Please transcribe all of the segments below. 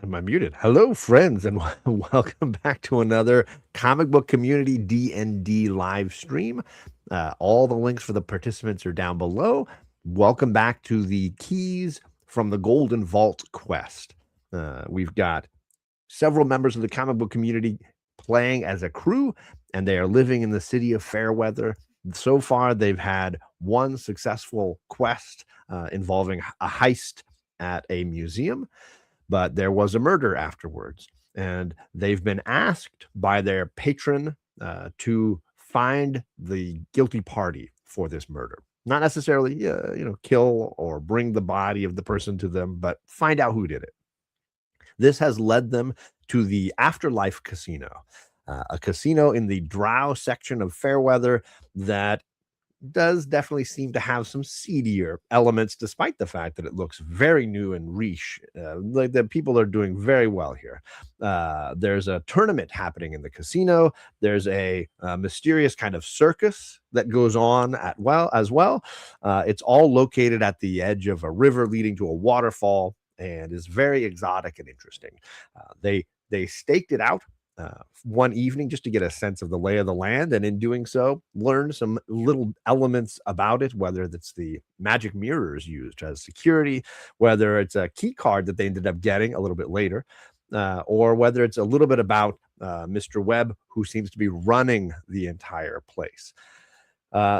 Am I muted? Hello, friends, and welcome back to another Comic Book Community DnD live stream. All the links for the participants are down below. Welcome back to the Keys from the Golden Vault quest. We've got several members of the comic book community playing as a crew, and they are living in the city of Fairweather. So far, they've had one successful quest involving a heist at a museum. But there was a murder afterwards, and they've been asked by their patron to find the guilty party for this murder. Not necessarily, kill or bring the body of the person to them, but find out who did it. This has led them to the Afterlife Casino, a casino in the Drow section of Fairweather that does definitely seem to have some seedier elements, despite the fact that it looks very new and riche. Like the people are doing very well here. There's a tournament happening in the casino. There's a mysterious kind of circus that goes on as well. It's all located at the edge of a river leading to a waterfall, and is very exotic and interesting. They staked it out one evening just to get a sense of the lay of the land, and in doing so learn some little elements about it, whether it's the magic mirrors used as security, whether it's a key card that they ended up getting a little bit later, or whether it's a little bit about Mr. Webb, who seems to be running the entire place.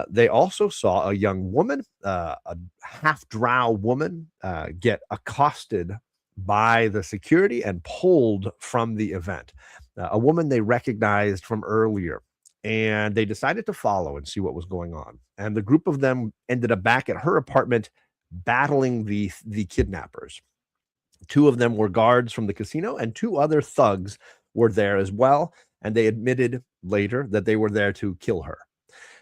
They also saw a young woman, a half drow woman, get accosted by the security and pulled from the event. A woman they recognized from earlier, and they decided to follow and see what was going on. And the group of them ended up back at her apartment battling the kidnappers. Two of them were guards from the casino, and two other thugs were there as well, and they admitted later that they were there to kill her.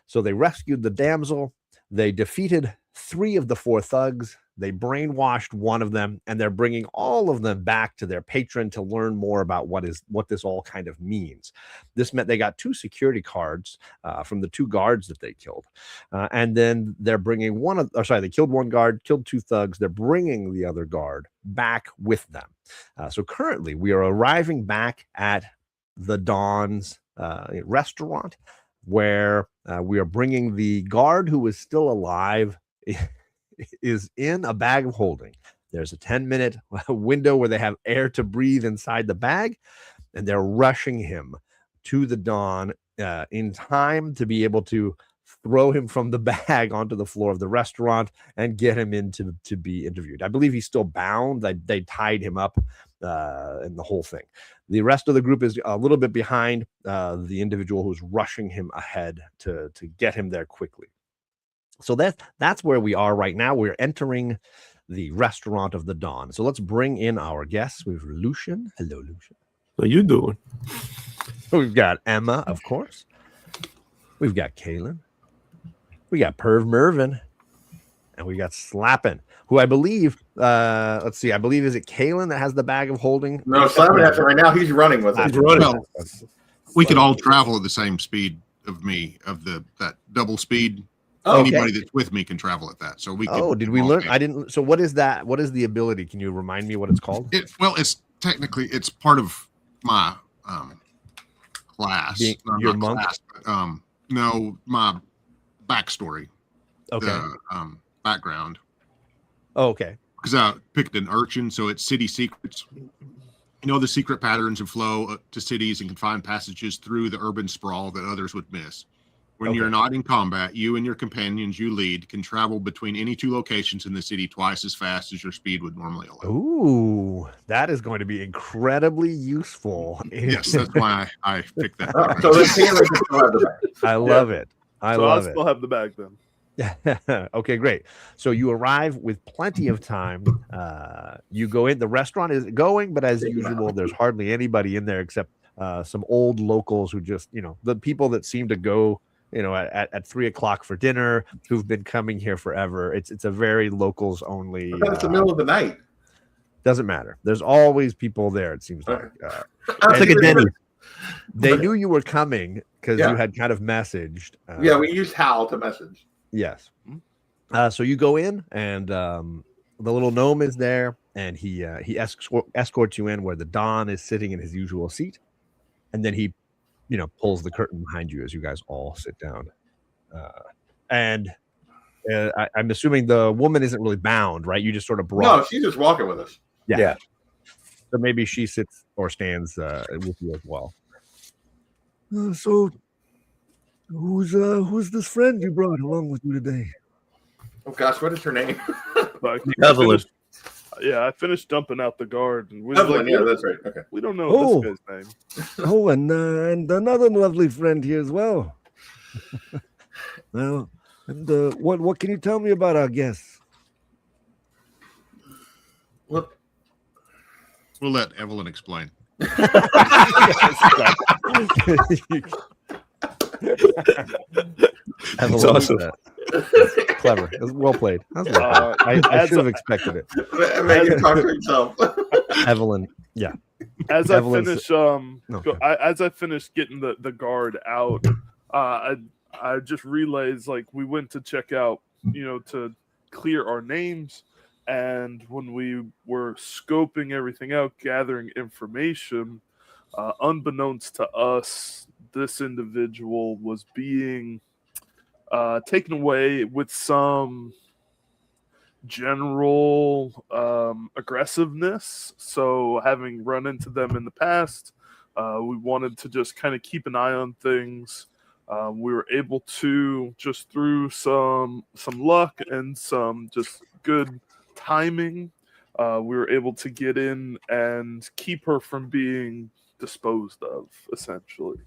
So they rescued the damsel. They defeated 3 of the 4 thugs. They brainwashed one of them, and they're bringing all of them back to their patron to learn more about what this all kind of means. This meant they got 2 security cards from the 2 guards that they killed, and then they're bringing they killed 1 guard, killed 2 thugs. They're bringing the other guard back with them. So currently, we are arriving back at the Dawn's restaurant, where we are bringing the guard who is still alive. Is in a bag of holding. There's a 10-minute window where they have air to breathe inside the bag, and they're rushing him to the Dawn in time to be able to throw him from the bag onto the floor of the restaurant and get him in to be interviewed. I believe he's still bound. They tied him up in the whole thing. The rest of the group is a little bit behind the individual who's rushing him ahead to get him there quickly. So that's where we are right now. We're entering the restaurant of the Dawn. So let's bring in our guests. We've Lucian. Hello, Lucian. How you doing? We've got Emma, of course. We've got Kaylin. We got Perv Mervin. And we got Slappin', who I believe, I believe, is it Kaylin that has the bag of holding? No, Slappin' has it right now. He's running with it. Well, we could all travel at the same speed of that double speed. Anybody that's with me can travel at that. So we. Did we learn? I didn't. So what is that? What is the ability? Can you remind me what it's called? It's technically part of my class. Your monk? Class, but, no, my backstory. Okay. The background. Oh, okay. Because I picked an urchin, so it's city secrets. You know the secret patterns and flow to cities and confined passages through the urban sprawl that others would miss. When you're not in combat, you and your companions you lead can travel between any 2 locations in the city twice as fast as your speed would normally allow. Ooh, that is going to be incredibly useful. Yes, that's why I picked that. So the Taylor still have the bag. I love it. I love it. I still have the bag then. Okay, great. So you arrive with plenty of time. You go in. The restaurant is going, but as usual, there's hardly anybody in there except some old locals who just, the people that seem to go at 3:00 for dinner, who've been coming here forever. It's a very locals only. It's the middle of the night. Doesn't matter. There's always people there. It seems like. It's like a Denny. They knew you were coming because you had kind of messaged. We used Hal to message. Yes. So you go in, and the little gnome is there. and he escorts you in where the Don is sitting in his usual seat, and then he, pulls the curtain behind you as you guys all sit down. And I'm assuming the woman isn't really bound, right? You just sort of brought. No, she's just walking with us. Yeah. So maybe she sits or stands with you as well. So, who's this friend you brought along with you today? Oh gosh, what is her name? Evelyn. I finished dumping out the guard. And we Evelyn, yeah, that's right. Okay. We don't know this guy's name. Oh, and another lovely friend here as well. Well, and what can you tell me about our guests? What? We'll let Evelyn explain. Evelyn, awesome. Clever. It was well played. That was well played. I should have expected it. Make him talk to himself. Evelyn, yeah. As Evelyn's- as I finished getting the guard out, I just realized we went to check out, to clear our names, and when we were scoping everything out, gathering information, unbeknownst to us, this individual was being taken away with some general aggressiveness. So having run into them in the past, we wanted to just kind of keep an eye on things. We were able to, just through some luck and some just good timing, we were able to get in and keep her from being disposed of, essentially.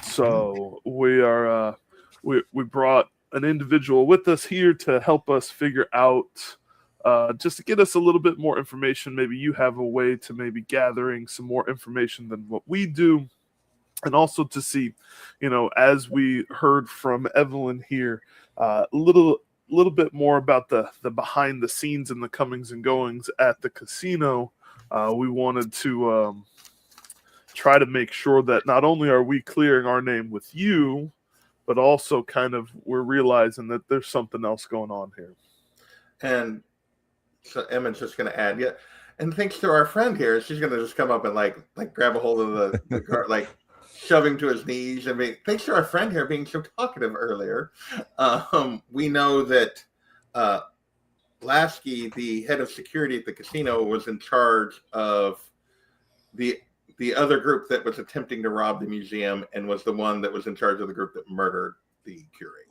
So we are we brought an individual with us here to help us figure out, just to get us a little bit more information. Maybe you have a way to maybe gathering some more information than what we do. And also to see, as we heard from Evelyn here, a little bit more about the behind the scenes and the comings and goings at the casino. We wanted to try to make sure that not only are we clearing our name with you, but also kind of we're realizing that there's something else going on here. And so Emma's just going to add, yeah. And thanks to our friend here, she's going to just come up and like grab a hold of the guard, shoving to his knees, and thanks to our friend here being so talkative earlier, we know that Lasky, the head of security at the casino, was in charge of the other group that was attempting to rob the museum, and was the one that was in charge of the group that murdered the curate.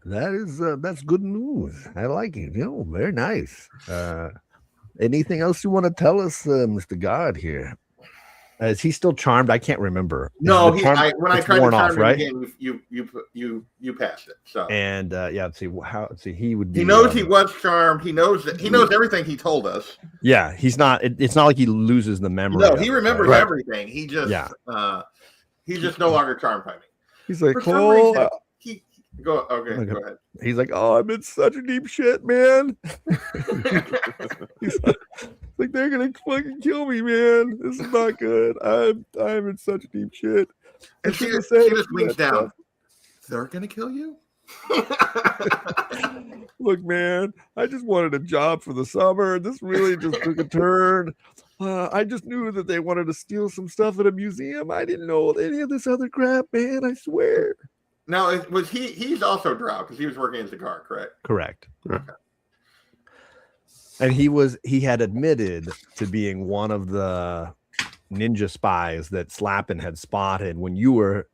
That's good news. I like it. Very nice. Anything else you want to tell us, Mr. Guard here? Is he still charmed? I can't remember. No, when I tried to charm him right? again, you passed it. So and let's see, he would. He knows he was charmed. He knows everything he told us. Yeah, he's not. It's not like he loses the memory. No, he remembers everything. He just he's just no longer charmed by me. He's like, For some reason, go ahead. He's like, oh, I'm in such a deep shit, man. He's like, they're gonna fucking kill me, man. This is not good. I'm in such deep shit. And she just leans down. They're gonna kill you? Look, man, I just wanted a job for the summer. This really just took a turn. I just knew that they wanted to steal some stuff at a museum. I didn't know any of this other crap, man. I swear. Now, was he's also drow because he was working as a guard, correct? Correct. Okay. And he had admitted to being one of the ninja spies that Slappin had spotted when you were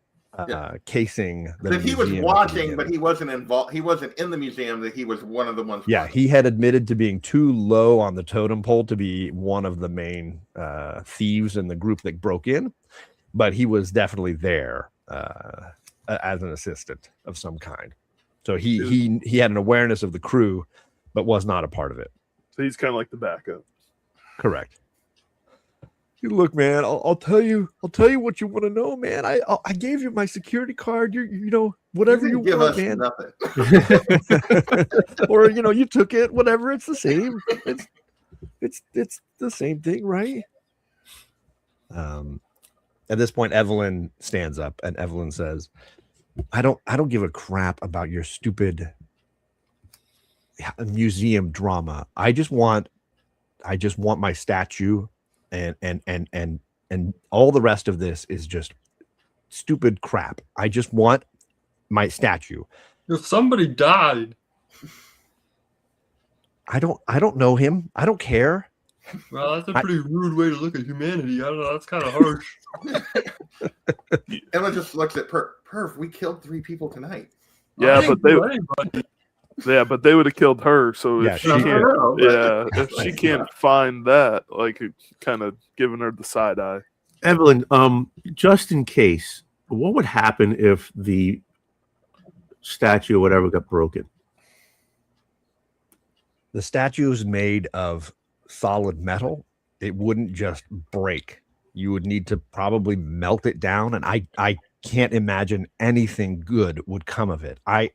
casing the That he was museum watching, but he wasn't involved. He wasn't in the museum. That he was one of the ones. Yeah, he had admitted to being too low on the totem pole to be one of the main thieves in the group that broke in, but he was definitely there as an assistant of some kind. So he had an awareness of the crew, but was not a part of it. So he's kind of like the backup. Correct. Look, man, I'll tell you what you want to know, man. I gave you my security card. Whatever you give want, us man. nothing. Or you took it. Whatever. It's the same. It's the same thing, right? At this point, Evelyn stands up and Evelyn says, I don't give a crap about your stupid museum drama. I just want I just want my statue, and all the rest of this is just stupid crap. I just want my statue. If somebody died, I don't know him. I don't care. well, that's a pretty rude way to look at humanity. I don't know. That's kind of harsh. Emma just looks at Perf. We killed 3 people tonight. Yeah, I but didn't they blame, they would have killed her. So Yeah, if she she- can't, if she can't find that, like, it's kind of giving her the side eye. Evelyn, just in case, what would happen if the statue or whatever got broken? The statue is made of solid metal. It wouldn't just break. You would need to probably melt it down, and I can't imagine anything good would come of it. I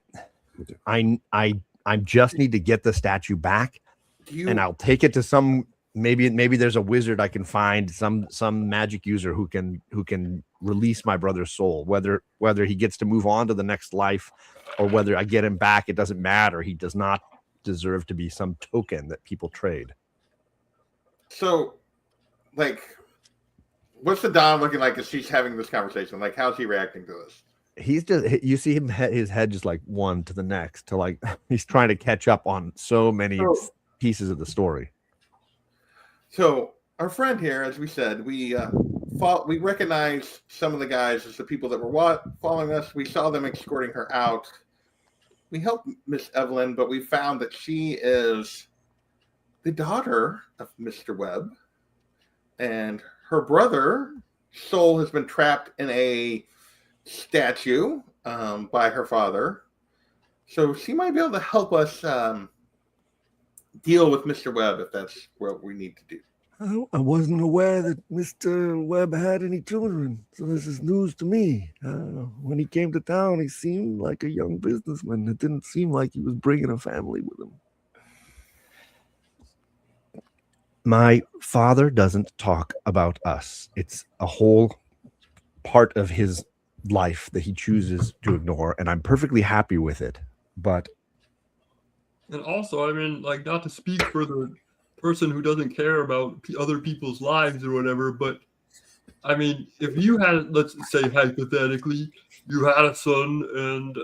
just need to get the statue back, and I'll take it to some maybe there's a wizard I can find, some magic user who can release my brother's soul. Whether he gets to move on to the next life or whether I get him back, it doesn't matter. He does not deserve to be some token that people trade. So, like, what's the Don looking like as she's having this conversation? Like, how's he reacting to this? He's just, you see him, his head just like one to the next, to like, he's trying to catch up on so many pieces of the story. So our friend here, as we said, we recognized some of the guys as the people that were following us. We saw them escorting her out. We helped Miss Evelyn, but we found that she is the daughter of Mr. Webb, and her brother, soul, has been trapped in a statue by her father. So she might be able to help us deal with Mr. Webb if that's what we need to do. I wasn't aware that Mr. Webb had any children, so this is news to me. When he came to town, he seemed like a young businessman. It didn't seem like he was bringing a family with him. My father doesn't talk about us. It's a whole part of his life that he chooses to ignore, and I'm perfectly happy with it. But and also, I mean, like, not to speak for the person who doesn't care about other people's lives or whatever, but I mean, if you had, let's say hypothetically, you had a son and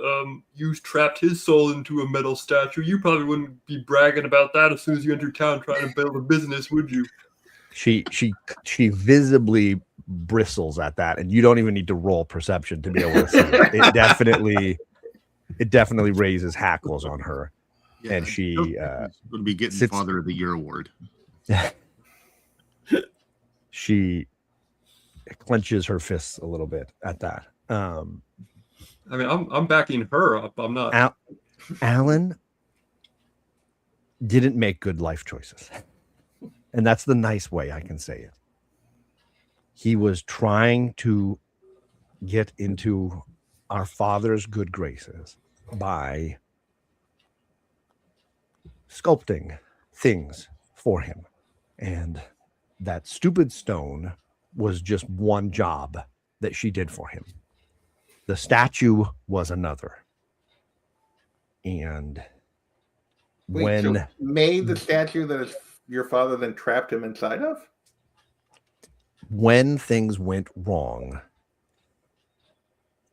you trapped his soul into a metal statue, you probably wouldn't be bragging about that as soon as you enter town trying to build a business, would you? She visibly bristles at that, and you don't even need to roll perception to be able to see it. It definitely raises hackles on her. Yeah, and she would be getting Father of the Year award. She clenches her fists a little bit at that. I mean, I'm backing her up. I'm not. Alan didn't make good life choices, and that's the nice way I can say it. He was trying to get into our father's good graces by sculpting things for him, and that stupid stone was just one job that she did for him. The statue was another. And so made the statue that your father then trapped him inside of? When things went wrong,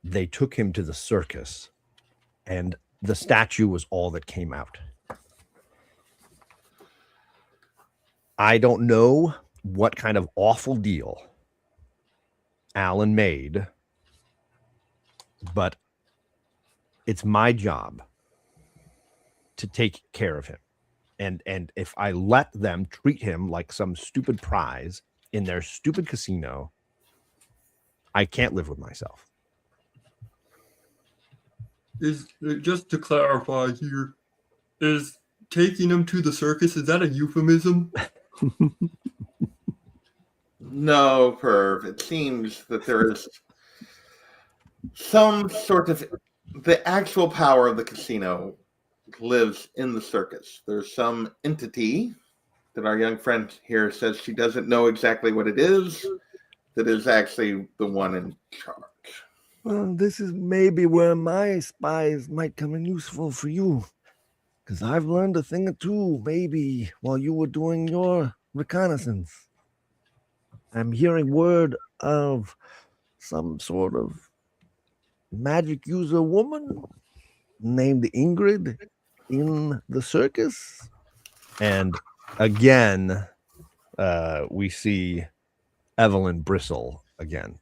they took him to the circus, and the statue was all that came out. I don't know what kind of awful deal Alan made, but it's my job to take care of him. And if I let them treat him like some stupid prize in their stupid casino, I can't live with myself. Is, just to clarify here, is taking him to the circus, is that a euphemism? No, Perv. It seems that there is some sort of, the actual power of the casino lives in the circus. There's some entity that our young friend here says she doesn't know exactly what it is, that is actually the one in charge. Well, this is maybe where my spies might come in useful for you, because I've learned a thing or two, maybe, while you were doing your reconnaissance. I'm hearing word of some sort of magic user woman named Ingrid in the circus. And again, we see Evelyn bristle again,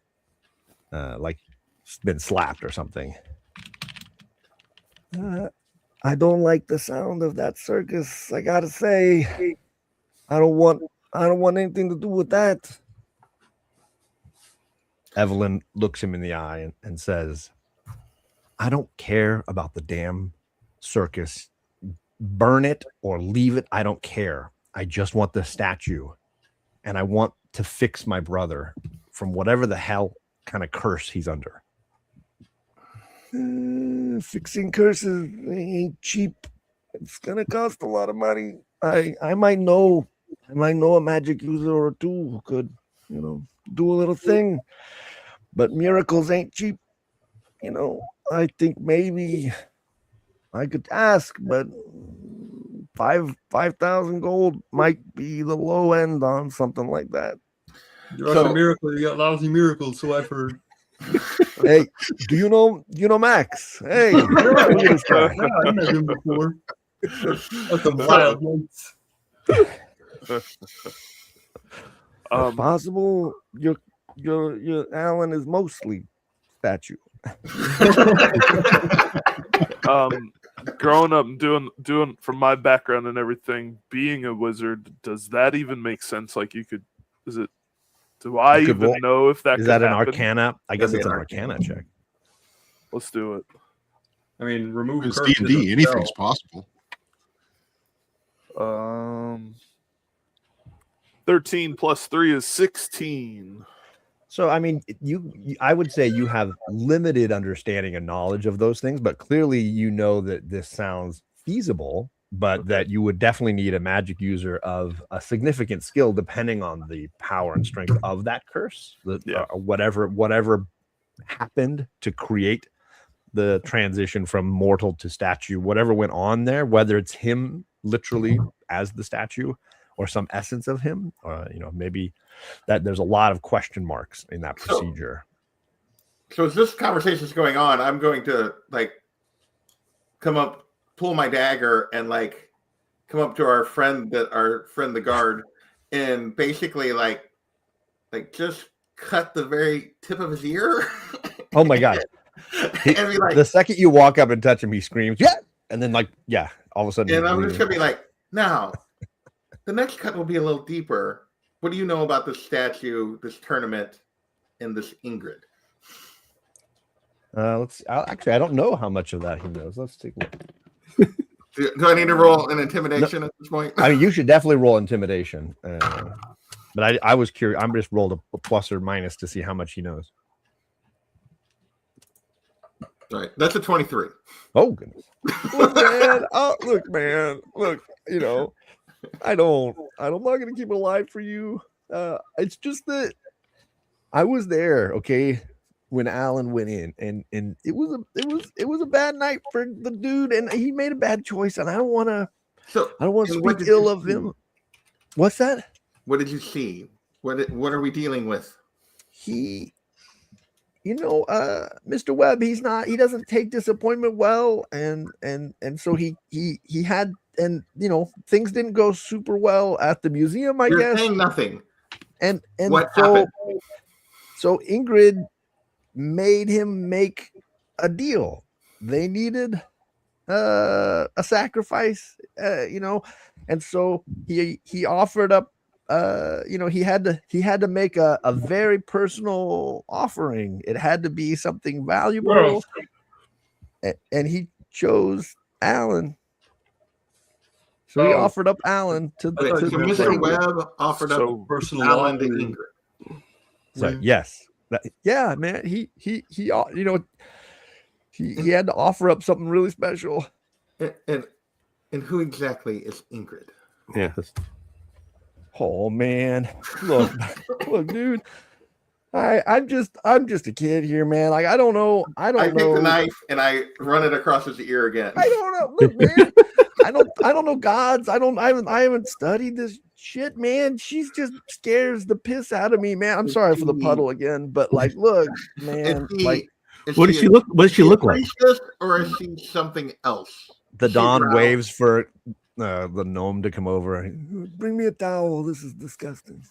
like she's been slapped or something. I don't like the sound of that circus. I gotta say, I don't want anything to do with that. Evelyn looks him in the eye and says, I don't care about the damn circus. Burn it or leave it. I don't care. I just want the statue. And I want to fix my brother from whatever the hell kind of curse he's under. Fixing curses ain't cheap. It's gonna cost a lot of money. I might know a magic user or two who could, do a little thing. But miracles ain't cheap. I think maybe I could ask, but 5,000 gold might be the low end on something like that. You're on a miracle. You got lousy miracles, so I've heard. Hey, do you know Max? Hey, look at this guy. Yeah, I met him before. That's some wild nights. If possible, your Alan is mostly statue. Growing up and doing from my background and everything, being a wizard, does that even make sense? Like do I You could even roll- know if that Is could that an happen? arcana? I guess That'd it's be an an arcana check. Let's do it. I mean, remove It's curses D&D. and Anything's spell. possible. 13 plus 3 is 16. So, I mean, I would say you have limited understanding and knowledge of those things, but clearly you know that this sounds feasible, but that you would definitely need a magic user of a significant skill, depending on the power and strength of that curse, whatever happened to create the transition from mortal to statue, whatever went on there, whether it's him literally as the statue or some essence of him, or maybe that there's a lot of question marks in that procedure. So as this conversation is going on, I'm going to come up, pull my dagger, and come up to our friend the guard, and basically just cut the very tip of his ear. Oh my god! And be like, The second you walk up and touch him, he screams, "Yeah!" And then all of a sudden, and I'm just gonna be like, now, the next cut will be a little deeper. What do you know about this statue, this tournament, and this Ingrid? I don't know how much of that he knows. Let's take a look. Do I need to roll an intimidation at this point? I mean, you should definitely roll intimidation. But I was curious. I'm just rolled a plus or minus to see how much he knows. All right, that's a 23. Oh goodness! Look, man. Look. I'm not gonna keep it alive for you. It's just that I was there, okay, when Alan went in, and it was a bad night for the dude, and he made a bad choice, and I don't want to speak ill of him. What's that? What did you see? What are we dealing with? He, Mr. Webb, he doesn't take disappointment well, and so he had, and things didn't go super well at the museum, I You're guess. saying nothing. And What so happened? so Ingrid made him make a deal. They needed a sacrifice, and so he offered up. He had to make a very personal offering. It had to be something valuable, and he chose Alan. So he offered up Alan to Okay, so Mr. Webb offered up Personal Alan to offering. Ingrid. So yes, yeah, man. He had to offer up something really special. And who exactly is Ingrid? Yeah. Oh man, look, dude. I'm just a kid here, man. Like I don't know. I take the knife and I run it across his ear again. I don't know. Look, man. I don't know gods. I haven't studied this shit, man. She's just scares the piss out of me, man. I'm sorry for the puddle again, but like, look, man, like What does she look? What does she look like? Priestess, or is she something else? The She Dawn growls. waves for the gnome to come over. bring me a towel. This is disgusting.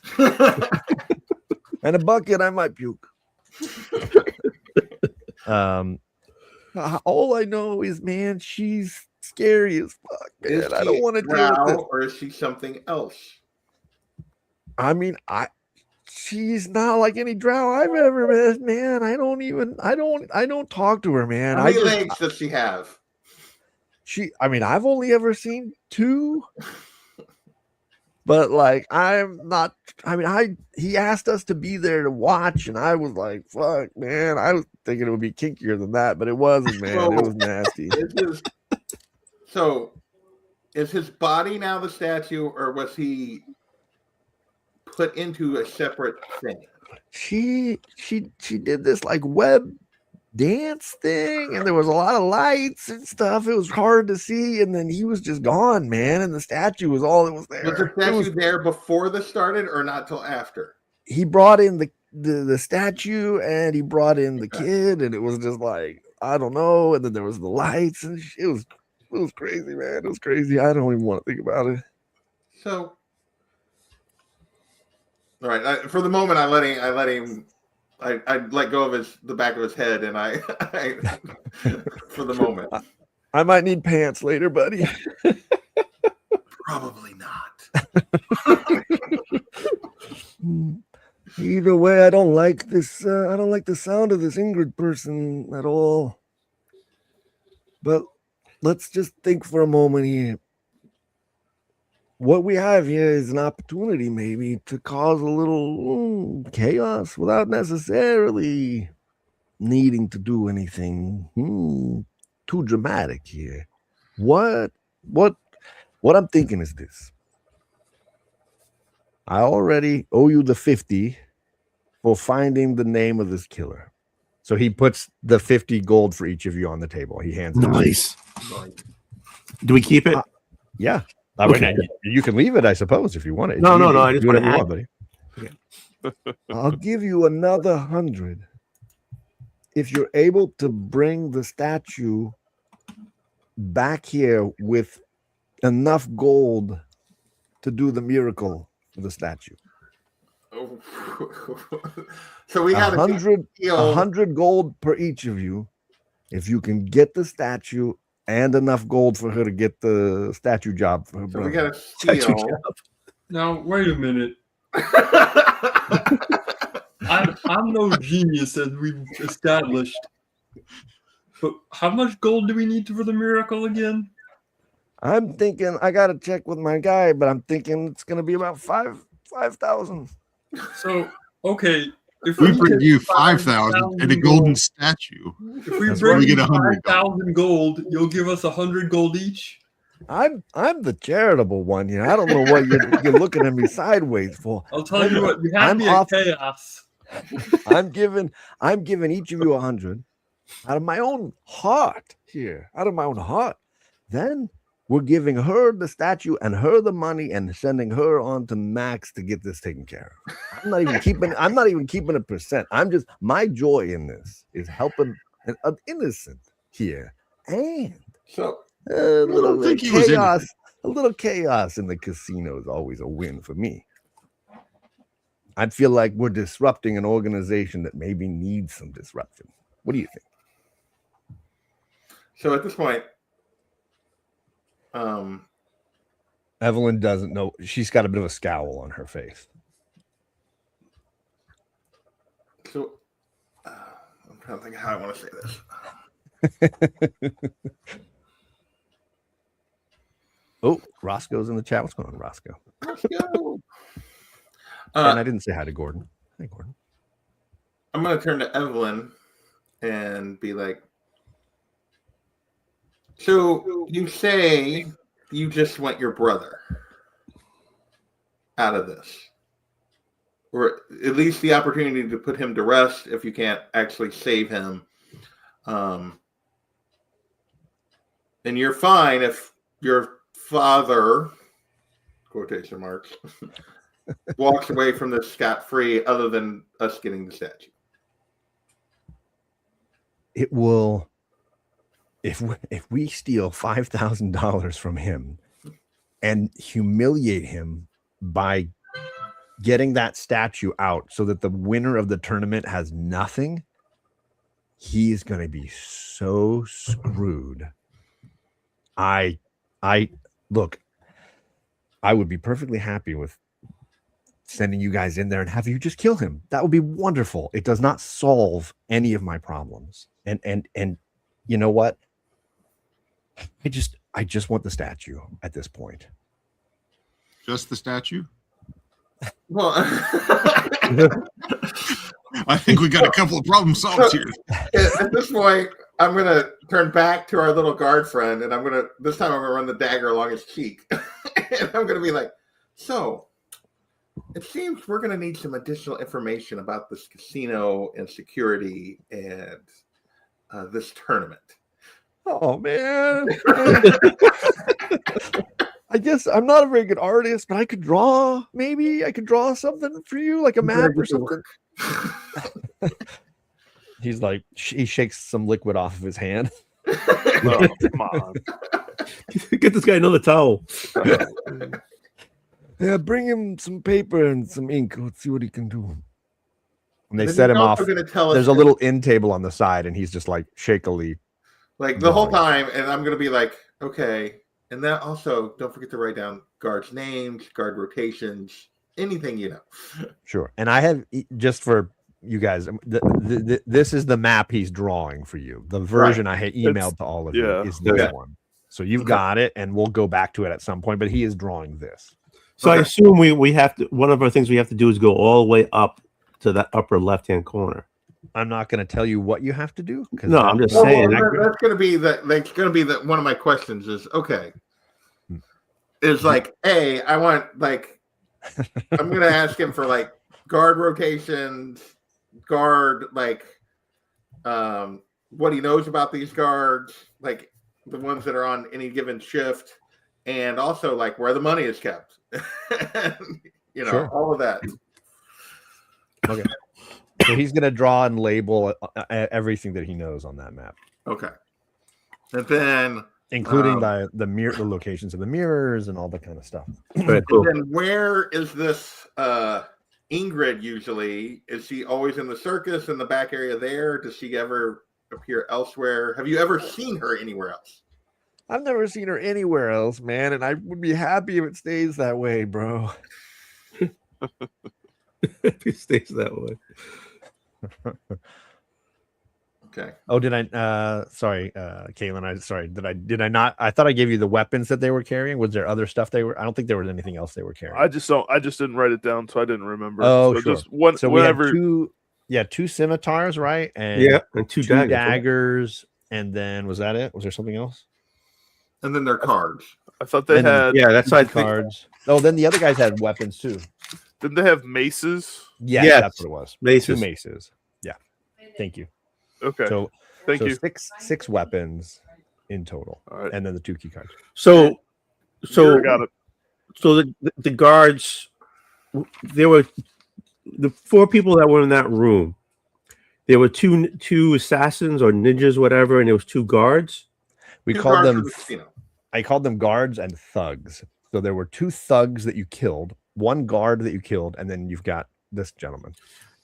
And a bucket. I might puke. All I know is, man, she's scary as fuck, Is man. I she don't want to deal with this. drow, or is she something else? I mean, she's not like any drow I've ever met, man. I don't talk to her, man. How many legs does she have? I've only ever seen 2. But like, he asked us to be there to watch, and I was like, fuck, man. I was thinking it would be kinkier than that, but it wasn't, man. It was nasty. So is his body now the statue, or was he put into a separate thing? She did this like web dance thing, and there was a lot of lights and stuff. It was hard to see, and then he was just gone, man, and the statue was all that was there. Was the statue there before this started, or not till after? He brought in the statue, and he brought in the kid, and it was just like, I don't know. And then there was the lights, and it was crazy, man. It was crazy. I don't even want to think about it. So, all right. For the moment, I let him. I let go of the back of his head, and I for the moment. I might need pants later, buddy. Probably not. Either way, I don't like this. I don't like the sound of this Ingrid person at all. But let's just think for a moment here. What we have here is an opportunity maybe to cause a little chaos without necessarily needing to do anything too dramatic here. What I'm thinking is this. I already owe you the 50 for finding the name of this killer. So he puts the 50 gold for each of you on the table. He hands it. Nice. Do we keep it? Yeah. Okay. You can leave it, I suppose, if you want it. No. I just do want whatever to you add. want, buddy. I'll give you another 100 if you're able to bring the statue back here with enough gold to do the miracle for the statue. So we had 100 gold per each of you if you can get the statue and enough gold for her to get the statue job for her So brother. we got to steal. Now, wait a minute. I'm no genius, as we've established. But how much gold do we need for the miracle again? I'm thinking, I got to check with my guy, but I'm thinking it's going to be about 5,000. So, okay. If We bring get you 5,000 and a golden statue. If we That's bring right. We you get 100 5,000 gold, you'll give us 100 gold each? I'm the charitable one here. I don't know what you're looking at me sideways for. I'll tell you what, you have me at chaos. I'm giving each of you 100 out of my own heart here, out of my own heart. Then we're giving her the statue and her the money and sending her on to Max to get this taken care of. I'm not even keeping a percent. My joy in this is helping an innocent here. And So a little think he was chaos. A little chaos in the casino is always a win for me. I feel like we're disrupting an organization that maybe needs some disruption. What do you think? So at this point, Evelyn doesn't know. She's got a bit of a scowl on her face. so I'm trying to think how I want to say this. Oh, Roscoe's in the chat. What's going on, Roscoe? Let's go. And I didn't say hi to Gordon. Hi, Gordon. I'm going to turn to Evelyn and be like, so you say you just want your brother out of this, or at least the opportunity to put him to rest if you can't actually save him. And you're fine if your father quotation marks, walks away from this scot-free other than us getting the statue? It will, if we steal $5,000 from him and humiliate him by getting that statue out so that the winner of the tournament has nothing, he's going to be so screwed. I look, I would be perfectly happy with sending you guys in there and have you just kill him. That would be wonderful. It does not solve any of my problems. And you know what? I just want the statue at this point. Just the statue? Well, I think we got a couple of problem solved here. at this point, I'm gonna turn back to our little guard friend, and this time I'm gonna run the dagger along his cheek, and I'm gonna be like, "So, it seems we're gonna need some additional information about this casino and security and this tournament." Oh man. I guess I'm not a very good artist, but I could draw. Maybe I could draw something for you, like a map or something. He's like, he shakes some liquid off of his hand. Oh, come on. Get this guy another towel. Yeah, bring him some paper and some ink. Let's see what he can do. And they Then set he's him also off. gonna tell us There's a little end table on the side, and he's just like shakily. like the whole time, and I'm gonna be like, "Okay." And that also, don't forget to write down guards' names, guard rotations, anything you know. Sure. And I have, just for you guys, this is the map he's drawing for you. The version I had emailed to all of you is this one. So you've got it, and we'll go back to it at some point, but he is drawing this. So I assume we have to, one of our things we have to do is go all the way up to that upper left-hand corner. I'm not going to tell you what you have to do. No, I'm just saying. That's going to be one of my questions is, okay, is like, A, I want, like, I'm going to ask him for, like, guard rotations, guard, like, what he knows about these guards, like, the ones that are on any given shift, and also, like, where the money is kept. You know, all of that. Okay. So he's going to draw and label everything that he knows on that map. Okay. And then, including the locations of the mirrors and all that kind of stuff. Right, cool. And then where is this Ingrid usually? Is she always in the circus in the back area there? Does she ever appear elsewhere? Have you ever seen her anywhere else? I've never seen her anywhere else, man, and I would be happy if it stays that way, bro. It stays that way. Okay. Oh, did I? Sorry, Kaylin. Did I not? I thought I gave you the weapons that they were carrying. Was there other stuff they were? I don't think there was anything else they were carrying. I just didn't write it down, so I didn't remember. Oh, so sure. Just one, so whenever. we had two scimitars, right? And and two daggers. And then was that it? Was there something else? And then their cards. I thought they had. Yeah, that's I think. Cards. Oh, then the other guys had weapons too. Didn't they have maces? Yes, that's what it was. Maces. 2 maces. Yeah. Thank you. Okay. Thank you. Six weapons in total, All right. and then the 2 key cards. So got it. So the guards, there were the 4 people that were in that room. There were two assassins or ninjas, whatever, and there was 2 guards. We called them. I called them guards and thugs. So there were 2 thugs that you killed, 1 guard that you killed, and then you've got this gentleman.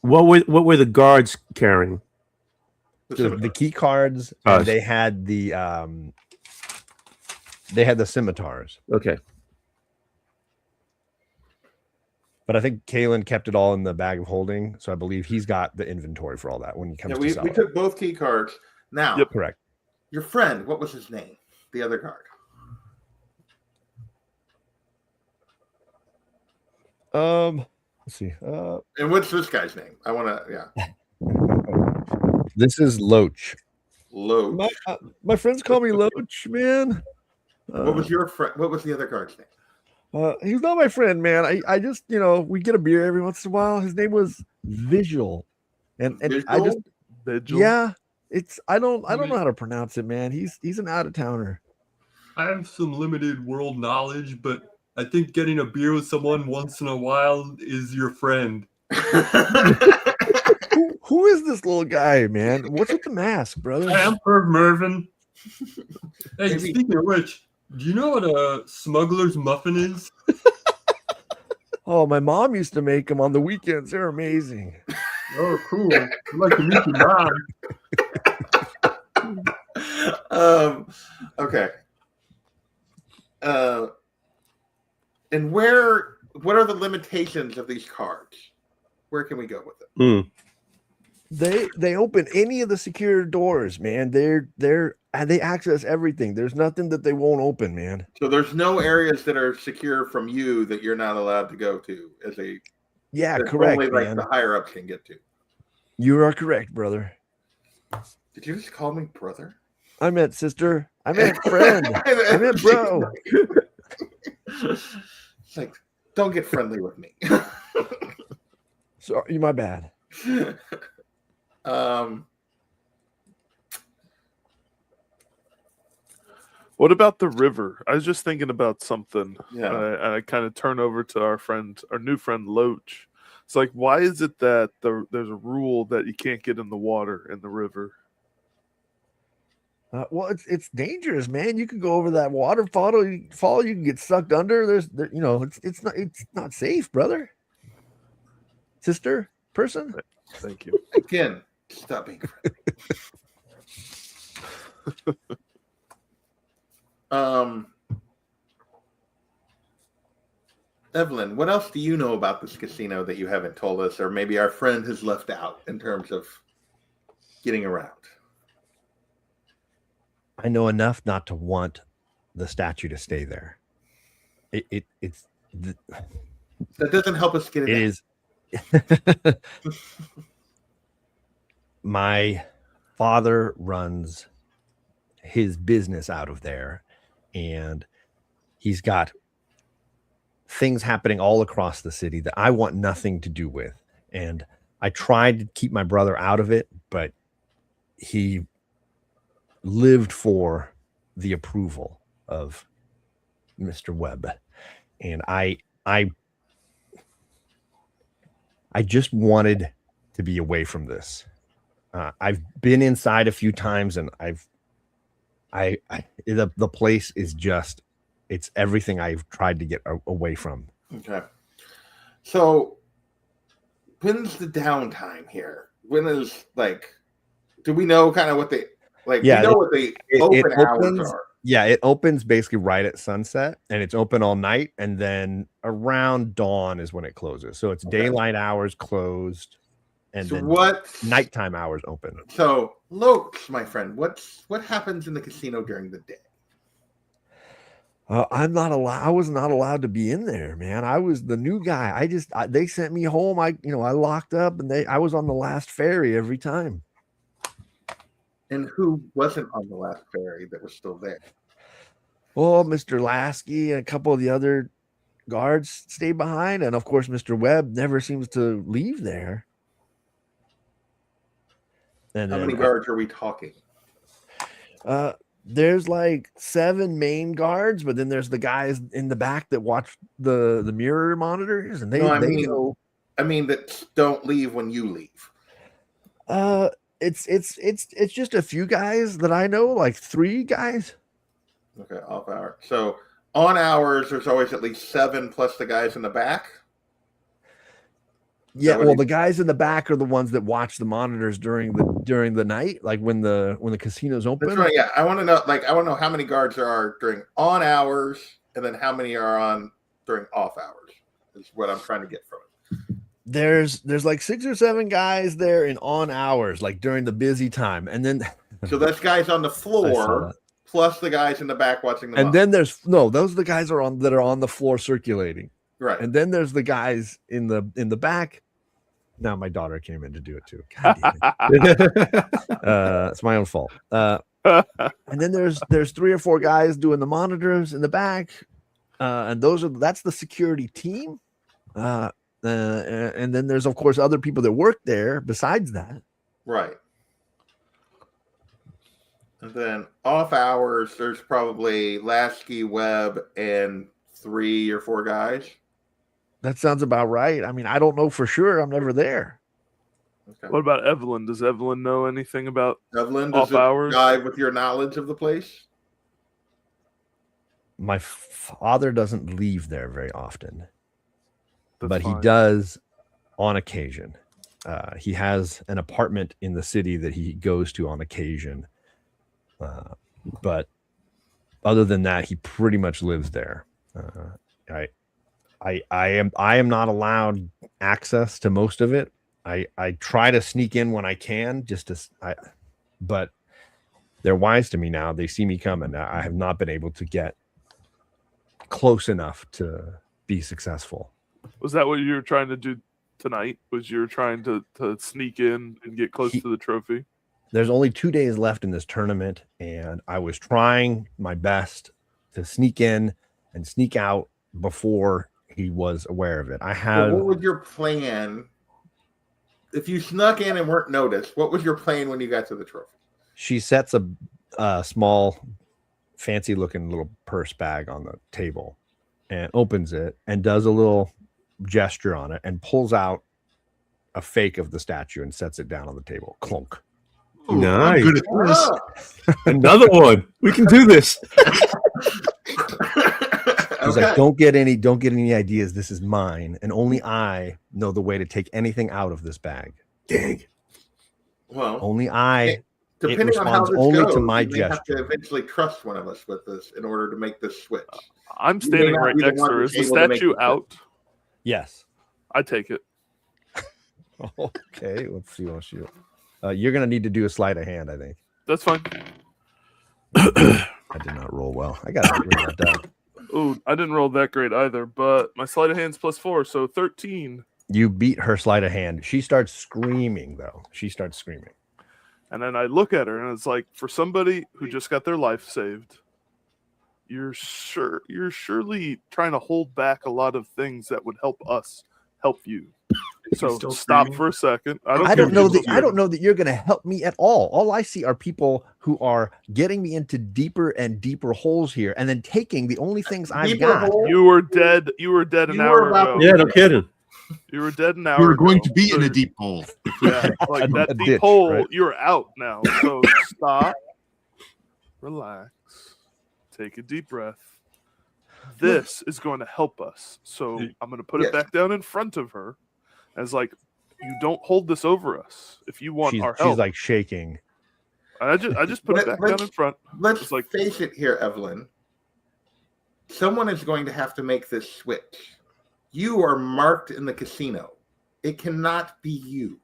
What were the guards carrying? The key cards, and they had the scimitars. Okay. But I think Kalen kept it all in the bag of holding, so I believe he's got the inventory for all that when he comes to sell we took both key cards. Now, Yep, correct. Your friend, what was his name? The other guard. Let's see. And what's this guy's name? I want to, yeah. This is Loach. Loach. My friends call me Loach, man. What was your friend? What was the other guard's name? He's not my friend, man. I just, we get a beer every once in a while. His name was Visual, and I just, Vigil? yeah, I don't know how to pronounce it, man. He's an out of towner. I have some limited world knowledge, but I think getting a beer with someone once in a while is your friend. Who is this little guy, man? What's with the mask, brother? Hi, I'm Perv Mervin. Hey, Maybe- speaking of which, do you know what a smuggler's muffin is? Oh, my mom used to make them on the weekends. They're amazing. Oh, cool. I'd like to meet your mom. Okay. And what are the limitations of these cards? Where can we go with it? They open any of the secure doors, man. They access everything. There's nothing that they won't open, man. So there's no areas that are secure from you that you're not allowed to go to as a Yeah, that correct, only like man. the higher ups can get to. You are correct, brother. Did you just call me brother? I meant sister. I meant friend. I meant bro. It's like, don't get friendly with me. Sorry, my bad. What about the river? I was just thinking about something. Yeah. And I kind of turn over to our new friend Loach. It's like, why is it that there's a rule that you can't get in the water in the river? Well, it's dangerous, man. You can go over that waterfall. You can get sucked under. It's not safe, brother. Sister, person. Thank you. Again, stop being friendly. Evelyn, what else do you know about this casino that you haven't told us, or maybe our friend has left out in terms of getting around? I know enough not to want the statue to stay there. That doesn't help us get it. It is. My father runs his business out of there, and he's got things happening all across the city that I want nothing to do with. And I tried to keep my brother out of it, but he lived for the approval of Mr. Webb. And I just wanted to be away from this. I've been inside a few times, and the place is just, it's everything I've tried to get away from. Okay. So when's the downtime here? When is, like, do we know kind of what they, like, Yeah, we know what the open hours are. Yeah, it opens basically right at sunset, and it's open all night, and then around dawn is when it closes. So it's daylight hours closed, and then nighttime hours open. So, Loach, my friend, what happens in the casino during the day? I'm not allowed. I was not allowed to be in there, man. I was the new guy. They sent me home. I locked up, and I was on the last ferry every time. And who wasn't on the last ferry that was still there? Well, Mr. Lasky and a couple of the other guards stay behind, and of course, Mr. Webb never seems to leave there. And how many guards are we talking? There's like 7 main guards, but then there's the guys in the back that watch the mirror monitors, and I mean that don't leave when you leave. It's just a few guys that I know, like 3 guys. Okay, off hour. So on hours, there's always at least 7 plus the guys in the back. Yeah, well, the guys in the back are the ones that watch the monitors during the night, like when the casino's open. That's right. Yeah, I want to know how many guards there are during on hours, and then how many are on during off hours. Is what I'm trying to get from it. There's like 6 or 7 guys there in on hours, like during the busy time, and then so that's guys on the floor plus the guys in the back watching the. And then those are the guys that are on the floor circulating, right? And then there's the guys in the back. Now my daughter came in to do it too. God damn it. It's my own fault. And then there's 3 or 4 guys doing the monitors in the back, and that's the security team. And then there's of course other people that work there besides that. Right. And then off hours, there's probably Lasky, Webb, and 3 or 4 guys. That sounds about right. I mean, I don't know for sure. I'm never there. Okay. What about Evelyn? Does Evelyn know anything about Evelyn, does off it hours? jive with your knowledge of the place? My father doesn't leave there very often, That's but fine. he does on occasion. He has an apartment in the city that he goes to on occasion. But other than that, he pretty much lives there. I am not allowed access to most of it. I try to sneak in when I can, but they're wise to me now. They see me coming. I have not been able to get close enough to be successful. Was that what you were trying to do tonight? Was you were trying to sneak in and get close to the trophy? There's only 2 days left in this tournament, and I was trying my best to sneak in and sneak out before he was aware of it. So what was your plan? If you snuck in and weren't noticed, what was your plan when you got to the trophy? She sets a small, fancy-looking little purse bag on the table and opens it and does a little gesture on it and pulls out a fake of the statue and sets it down on the table. Clunk. Oh, Nice. I'm good at this. Another one. We can do this. He's like, don't get any ideas. This is mine, and only I know the way to take anything out of this bag. Dang. Well, Only I. depending on how responds this only goes, to my you may have gesture. to eventually trust one of us with this in order to make this switch. I'm standing not right be the next to one her. who's Is the able to make statue the out? Yes. I take it. Okay. Let's see what she. You're gonna need to do a sleight of hand, I think. That's fine. I did not roll well. I gotta bring that down. Oh, I didn't roll that great either, but my sleight of hand's +4, so 13. You beat her sleight of hand. She starts screaming, though. She starts screaming. And then I look at her, and it's like, for somebody who just got their life saved, you're surely trying to hold back a lot of things that would help us help you. So still stop screaming? for a second. I don't know that you're going to help me at all. All I see are people who are getting me into deeper and deeper holes here, and then taking the only things I've Deeper got. hole? You were dead. You were dead an You hour were about ago. to- Yeah, no kidding. You were dead an hour. You were going ago. to be in So a deep hole. Yeah, like A that deep ditch, hole. right? You're out now. So stop, relax, take a deep breath. This is going to help us. So I'm going to put Yes. it back down in front of her, as like, you don't hold this over us. If you want our help, She's like shaking. and I just put it back down in front. Let's It's like- face it here, Evelyn. Someone is going to have to make this switch. You are marked in the casino. It cannot be you.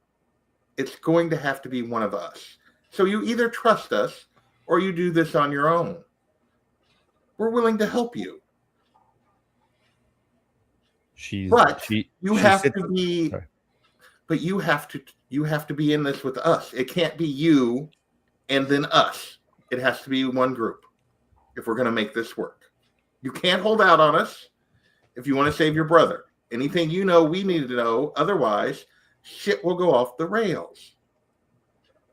It's going to have to be one of us. So you either trust us or you do this on your own. We're willing to help you. But you have to be Sorry. but you have to be in this with us. It can't be you and then us. It has to be one group if we're going to make this work. You can't hold out on us if you want to save your brother. Anything you know, we need to know. Otherwise, shit will go off the rails.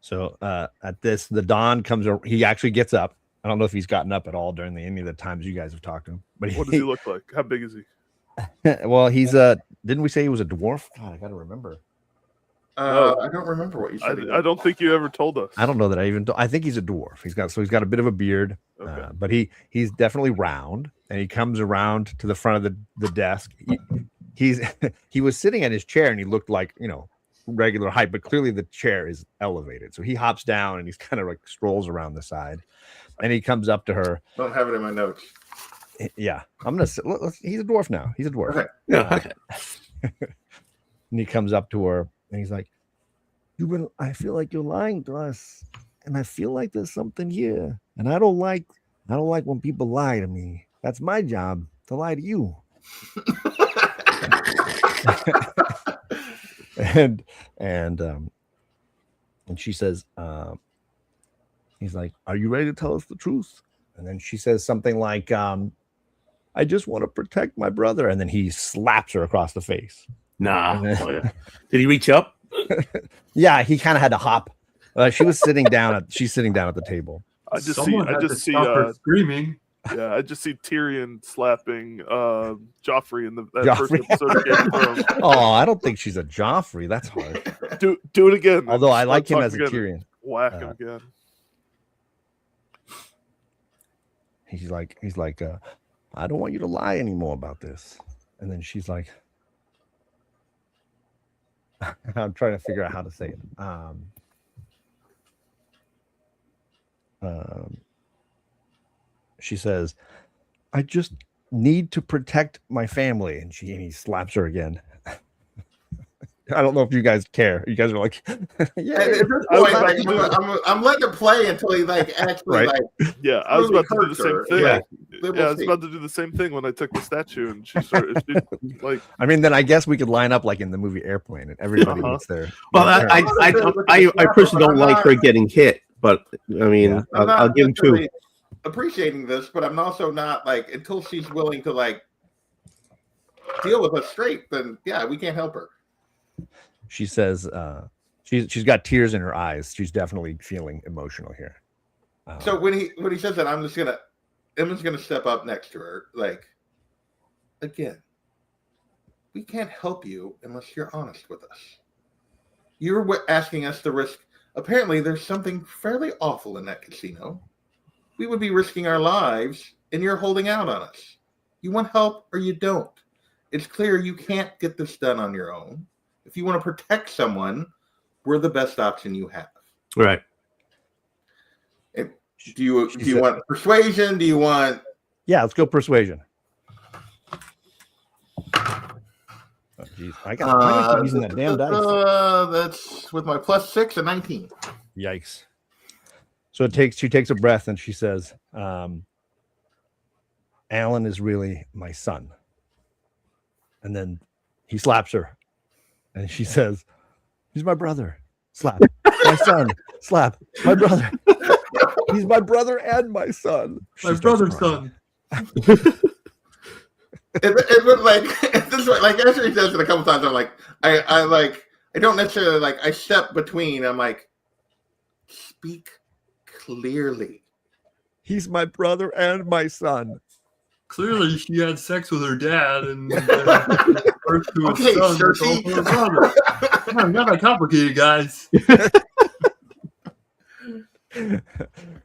So at this, the Don comes. He actually gets up. I don't know if he's gotten up at all during any of the times you guys have talked to him. But What does he look like? How big is he? well, he's didn't we say he was a dwarf? God, I gotta remember. No. I don't remember what you said. I don't think you ever told us. I don't know that I think he's a dwarf. He's got a bit of a beard, Okay. but he's definitely round, and he comes around to the front of the desk. He was sitting at his chair, and he looked like, regular height, but clearly the chair is elevated. So he hops down and he's kind of like strolls around the side, and he comes up to her. Don't have it in my notes. Yeah, I'm gonna. He's a dwarf now. He's a dwarf. Okay. Yeah. And he comes up to her and he's like, I feel like you're lying to us. And I feel like there's something here. And I don't like when people lie to me. That's my job, to lie to you. and she says, he's like, are you ready to tell us the truth? And then she says something like, I just want to protect my brother. And then he slaps her across the face. Nah. Oh, yeah. Did he reach up? Yeah, he kind of had to hop. She's sitting down at the table. I just Someone see. I had to just see. stop her screaming. Yeah, I just see Tyrion slapping Joffrey in that first Joffrey. episode of Game of Thrones. Oh, I don't think she's a Joffrey. That's harsh. Do it again. then. Although I Just like him talk as a again. Tyrion. Whack him again. He's like, I don't want you to lie anymore about this. And then she's like, I'm trying to figure out how to say it. She says, I just need to protect my family. And he slaps her again. I don't know if you guys care. You guys are like, yeah. At this point, I'm letting it play until he like actually Right. like. Yeah, I was about to do the same thing. Yeah. Yeah, I was about to do the same thing when I took the statue, and she started like. I mean, then I guess we could line up like in the movie Airplane, and everybody gets there. Well, I personally don't like her getting hit, but I mean, Yeah. I'll give him two. Appreciating this, but I'm also not like until she's willing to like deal with us straight. Then yeah, we can't help her. She says she's got tears in her eyes. She's definitely feeling emotional here. So when he says that, Emma's gonna step up next to her. Like, again, we can't help you unless you're honest with us. You're asking us to risk. Apparently, there's something fairly awful in that casino. We would be risking our lives, and you're holding out on us. You want help or you don't. It's clear you can't get this done on your own. If you want to protect someone, we're the best option you have. Right. And do you want persuasion? Do you want? Yeah, let's go persuasion. Oh, geez. I keep using that damn dice. That's with my +6 and 19. Yikes. So she takes a breath and she says, Alan is really my son. And then he slaps her. And she says, he's my brother. Slap. My son. Slap. My brother. He's my brother and my son. My brother's son. It would like this way, like after he says it a couple times, I'm like, I don't necessarily like I step between. I'm like, speak clearly. He's my brother and my son. Clearly, she had sex with her dad and first to his Okay, son. Cersei. Her brother. Not that complicated, guys.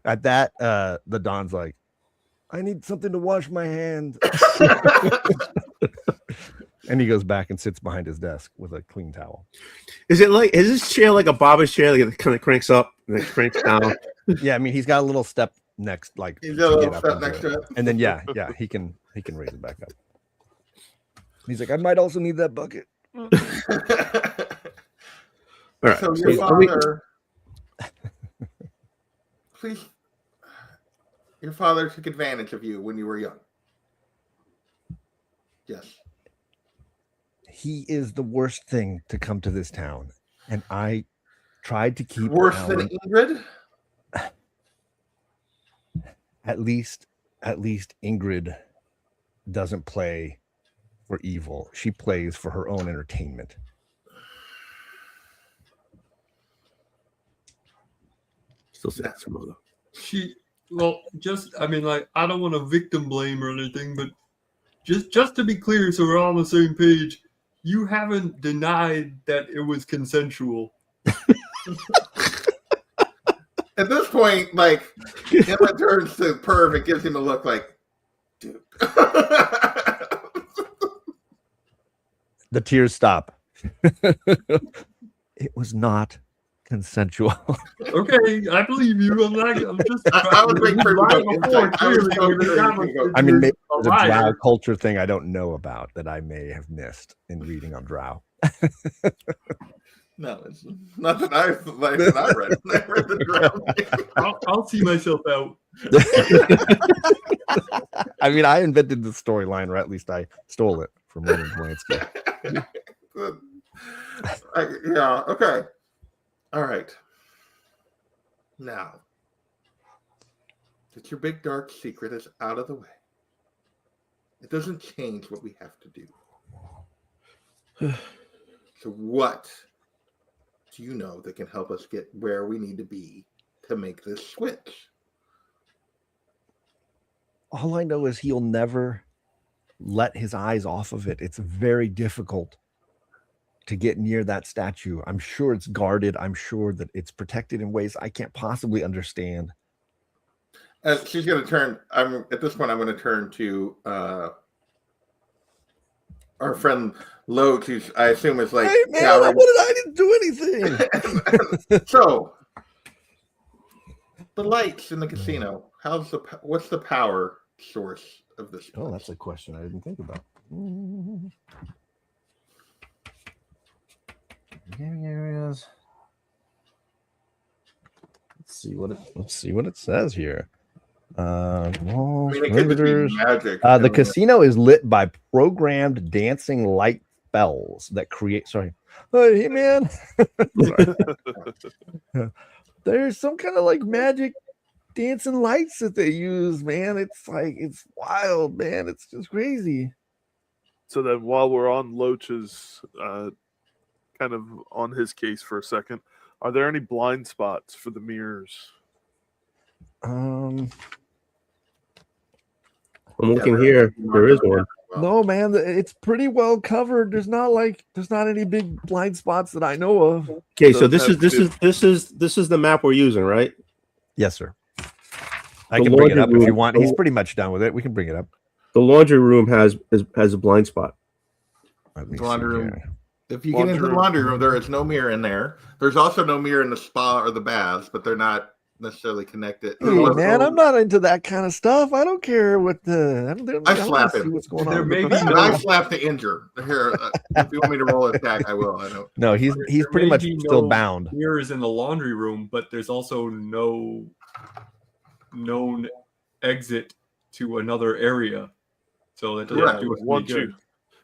At that, the Don's like, I need something to wash my hands. And he goes back and sits behind his desk with a clean towel. Is this chair like a barber's chair? Like it kind of cranks up and then cranks down. Yeah, I mean he's got a little step next, like He's got a to little get up step into next to it. And then yeah, he can raise it back up. He's like, I might also need that bucket. All right. So your So father, please. Your father took advantage of you when you were young. Yes. He is the worst thing to come to this town, and I tried to keep Worse Alan, than Ingrid? at least Ingrid doesn't play for evil. She plays for her own entertainment. still sad some of them. I don't want to victim blame or anything, but just to be clear, so we're all on the same page, you haven't denied that it was consensual. At this point, like, Emma turns to Perv and gives him a look like, dude. The tears stop. It was not consensual. Okay, I believe you. I'm just. I would make Perv go inside. I was so curious. I mean, maybe there's a Right. drow culture thing I don't know about that I may have missed in reading on drow. No, it's nothing I read. I read the drama. I'll see myself out. I mean, I invented the storyline, or at least I stole it from Roman Polanski. Yeah, okay. All right. Now that your big dark secret is out of the way, it doesn't change what we have to do. So what do you know that can help us get where we need to be to make this switch? All I know is he'll never let his eyes off of it. It's very difficult to get near that statue. I'm sure it's guarded. I'm sure that it's protected in ways I can't possibly understand. She's going to turn. At this point, I'm going to turn to our friend Loach, who I assume is like. Hey man, I didn't do anything. So, the lights in the casino. What's the power source of this? Oh, that's a question I didn't think about. Areas. Let's see what it says here. Walls, perimeters. The casino is lit by programmed dancing light spells that create. Sorry, hey man. There's some kind of like magic dancing lights that they use, man. It's wild, man. It's just crazy. So then, while we're on Loach's, kind of on his case for a second, are there any blind spots for the mirrors? I'm looking here. There is one. No, man, it's pretty well covered. There's not any big blind spots that I know of. Okay, so this is the map we're using, right? Yes, sir. I can bring it up if you want. He's pretty much done with it. We can bring it up. The laundry room has a blind spot. The laundry room. If you get into the laundry room, there is no mirror in there. There's also no mirror in the spa or the baths, but they're not necessarily connected. Hey, man, I'm not into that kind of stuff. I don't care what I slap him. What's going There on? may be I slap to injure. Here, if you want me to roll an attack, I will. I know. No, he's pretty much still bound. Mirrors in the laundry room, but there's also no known exit to another area, so that doesn't do us any good.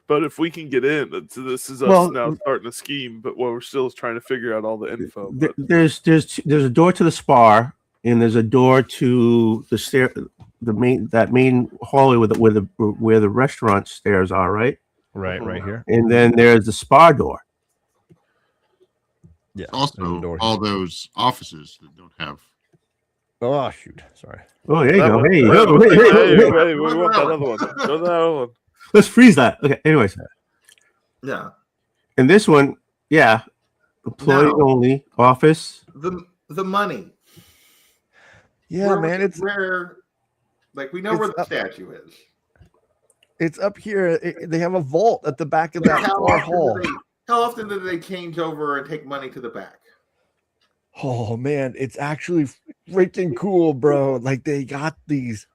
But if we can get in, this is us now starting a scheme. But we're still trying to figure out all the info. There's a door to the spa, and there's a door to the stair, the main hallway where the restaurant stairs are, right? Right here. And then there's the spa door. Yeah. Also, all those offices that don't have. Oh shoot! Sorry. Oh, there you go. Hey, we want that other one. Go that other one. Let's freeze that. Okay. Anyways. Yeah. And this one, yeah, employee only office. The money. Yeah, man, it's where, like, we know where the statue is. It's up here. They have a vault at the back of that far hall. How often do they change over and take money to the back? Oh man, it's actually freaking cool, bro. Like they've got these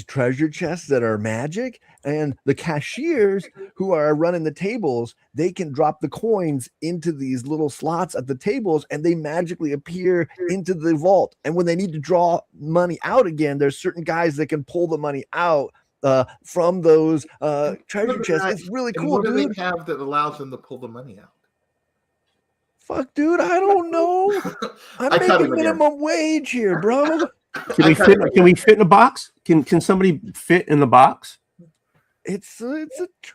treasure chests that are magic, and the cashiers who are running the tables, they can drop the coins into these little slots at the tables and they magically appear into the vault. And when they need to draw money out again, there's certain guys that can pull the money out from those treasure chests. It's really cool, what dude. do they have that allows them to pull the money out? Fuck, dude, I don't know. I'm making minimum wage here, bro. Can we fit in a box? Can somebody fit in the box? It's a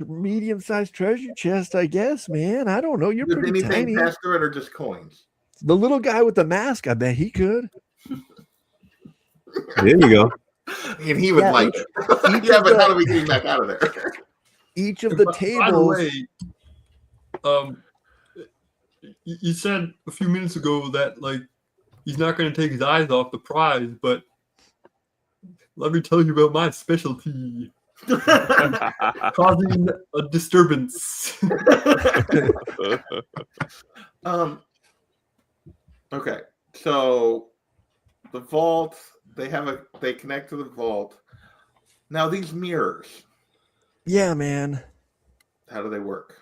medium-sized treasure chest, I guess, man. I don't know. You're Did pretty anything tiny. pass through it or just coins? The little guy with the mask, I bet he could. There you go. And he would like it. Yeah, but how do we get him back out of there? Each of the tables. By the way, you said a few minutes ago that like he's not going to take his eyes off the prize, but let me tell you about my specialty. Causing a disturbance. Okay, so the vault, they connect to the vault. Now these mirrors. Yeah, man. How do they work?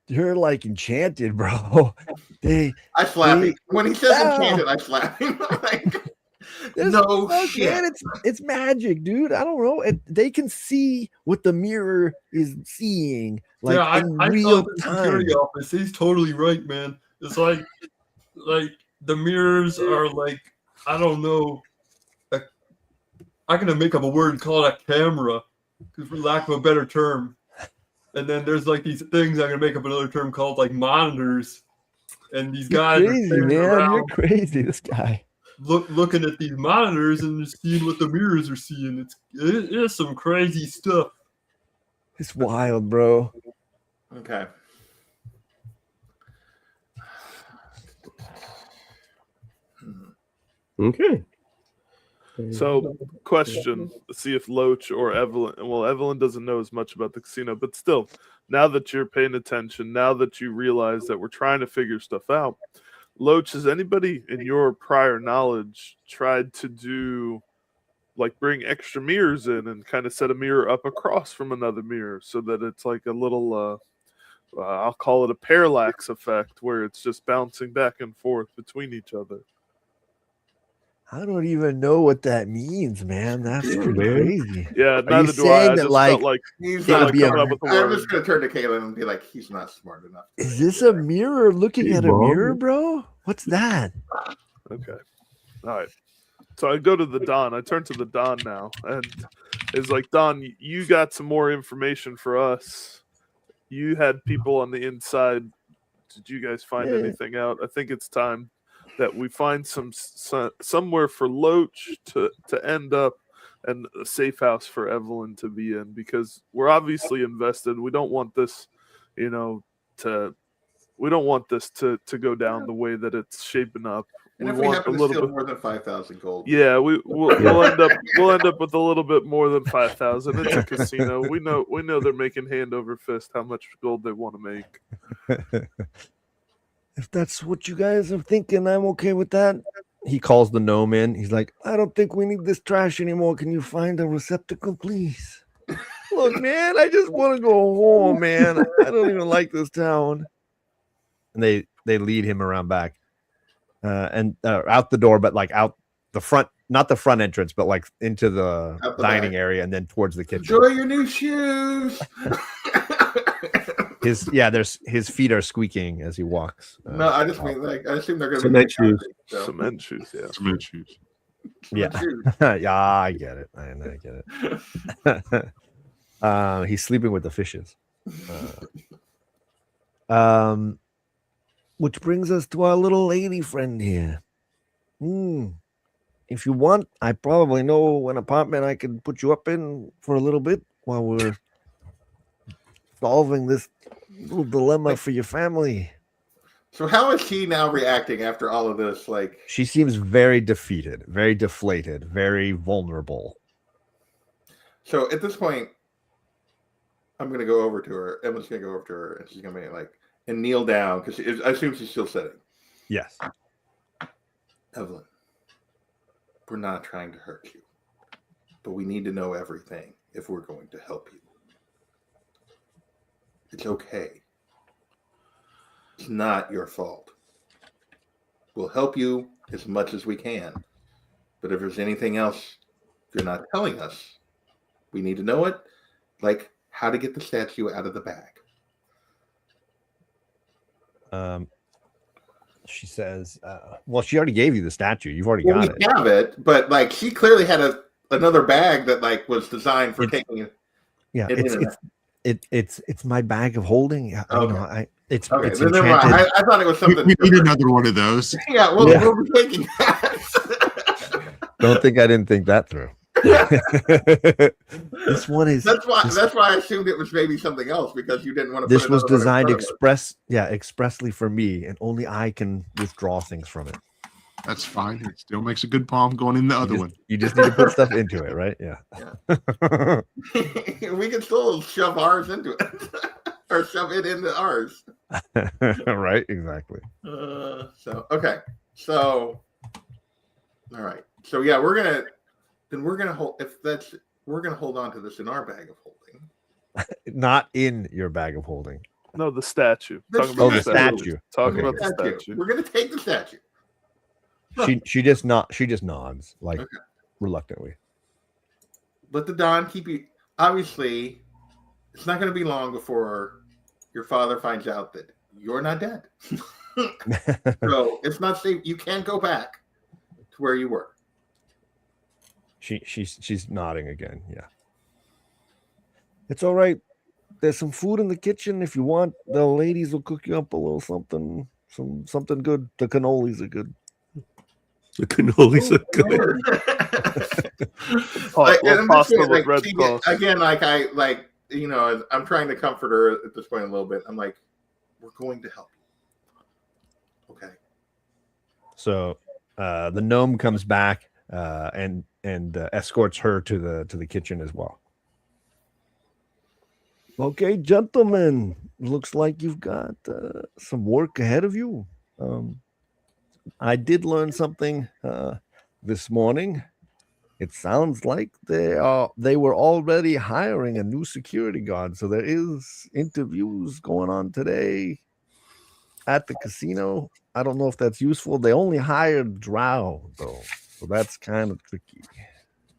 They're like enchanted, bro. I slap him. When he says enchanted, I slap him. No shit. Man, it's magic, dude. I don't know. They can see what the mirror is seeing, like in real time. Security office. He's totally right, man. It's like the mirrors are like, I don't know. I'm gonna make up a word and call it a camera, for lack of a better term. And then there's like these things I'm gonna make up another term called like monitors. And these guys crazy, man. You're crazy, this guy. looking at these monitors and just seeing what the mirrors are seeing. It is some crazy stuff. It's wild, bro. Okay. Okay. So, question: see if Loach or Evelyn. Well, Evelyn doesn't know as much about the casino, but still, now that you're paying attention, now that you realize that we're trying to figure stuff out, Loach, has anybody in your prior knowledge tried to do, like, bring extra mirrors in and kind of set a mirror up across from another mirror so that it's like a little, I'll call it a parallax effect, where it's just bouncing back and forth between each other? I don't even know what that means, man. That's pretty crazy. Yeah, Are neither you do I. saying I that, just like, felt like He's it'll not be a- coming up with the I'm word. just gonna turn to Caleb and be like, he's not smart enough. Is this a mirror looking Hey, at a Mom. mirror, bro? What's that? Okay. All right. So I go to the Don. I turn to the Don now, and it's like, Don, you got some more information for us. You had people on the inside. Did you guys find Yeah. anything out? I think it's time that we find somewhere for Loach to end up, and a safe house for Evelyn to be in, because we're obviously invested. We don't want this, to go down the way that it's shaping up. And We if we want happen a to little steal bit. more than 5,000 gold, Yeah, we'll end up with a little bit more than 5,000. It's a casino. We know they're making hand over fist how much gold they want to make. If that's what you guys are thinking, I'm okay with that. He calls the gnome in. He's like, I don't think we need this trash anymore. Can you find a receptacle, please? Look, man, I just want to go home, man. I don't even like this town. And they lead him around back, and out the door, but like out the front, not the front entrance, but like into the Out the dining back. area, and then towards the kitchen. enjoy your new shoes. His feet are squeaking as he walks. No, I just mean, like, I assume they're going to Cement be shoes. so. Cement shoes, yeah. Cement shoes. Yeah. Shoes. Yeah, I get it. I get it. He's sleeping with the fishes. Which brings us to our little lady friend here. If you want, I probably know an apartment I can put you up in for a little bit while we're solving this little dilemma for your family. So how is she now reacting after all of this? Like, She seems very defeated, very deflated, very vulnerable. so at this point, I'm going to go over to her. Emma's going to go over to her, and she's going to be like, and kneel down, because I assume she's still sitting. Yes. Evelyn, we're not trying to hurt you, but we need to know everything if we're going to help you. It's okay. It's not your fault. We'll help you as much as we can, but if there's anything else you're not telling us, we need to know it, like how to get the statue out of the bag. She says, well, she already gave you the statue. You've already got it. We have it, but like she clearly had another bag that like was designed for taking it. Yeah, it's my bag of holding. Okay. It's Okay, it's then never mind. enchanted. I thought it was We something. need another one of those. Yeah, we'll be taking that. Don't think I didn't think that through. This one is. That's why I assumed it was maybe something else, because you didn't want to. This put was another one in designed front of it. expressly for me, and only I can withdraw things from it. That's fine. It still makes a good palm going in the other one. You just need to put stuff into it, right? Yeah. We can still shove ours into it, or shove it into ours. Right, exactly. So okay, so all right, so yeah, we're gonna hold. We're gonna hold on to this in our bag of holding. Not in your bag of holding. No, the statue. The Talking about the statue. statue. Talking Okay. about the statue. We're gonna take the statue. She just nods like Okay. reluctantly. Let the Don keep you. Obviously, it's not going to be long before your father finds out that you're not dead. So it's not safe. You can't go back to where you were. She's nodding again. Yeah. It's all right. There's some food in the kitchen if you want. The ladies will cook you up a little something good. The cannolis are good. So cannolis are good. Like, Love and pasta this way, with red see, sauce. again, I'm trying to comfort her at this point a little bit. I'm like, we're going to help you. Okay. So the gnome comes back and escorts her to the kitchen as well. Okay, gentlemen, looks like you've got some work ahead of you. I did learn something this morning. It sounds like they were already hiring a new security guard, so there is interviews going on today at the casino. I don't know if that's useful. They only hired Drow though, so that's kind of tricky.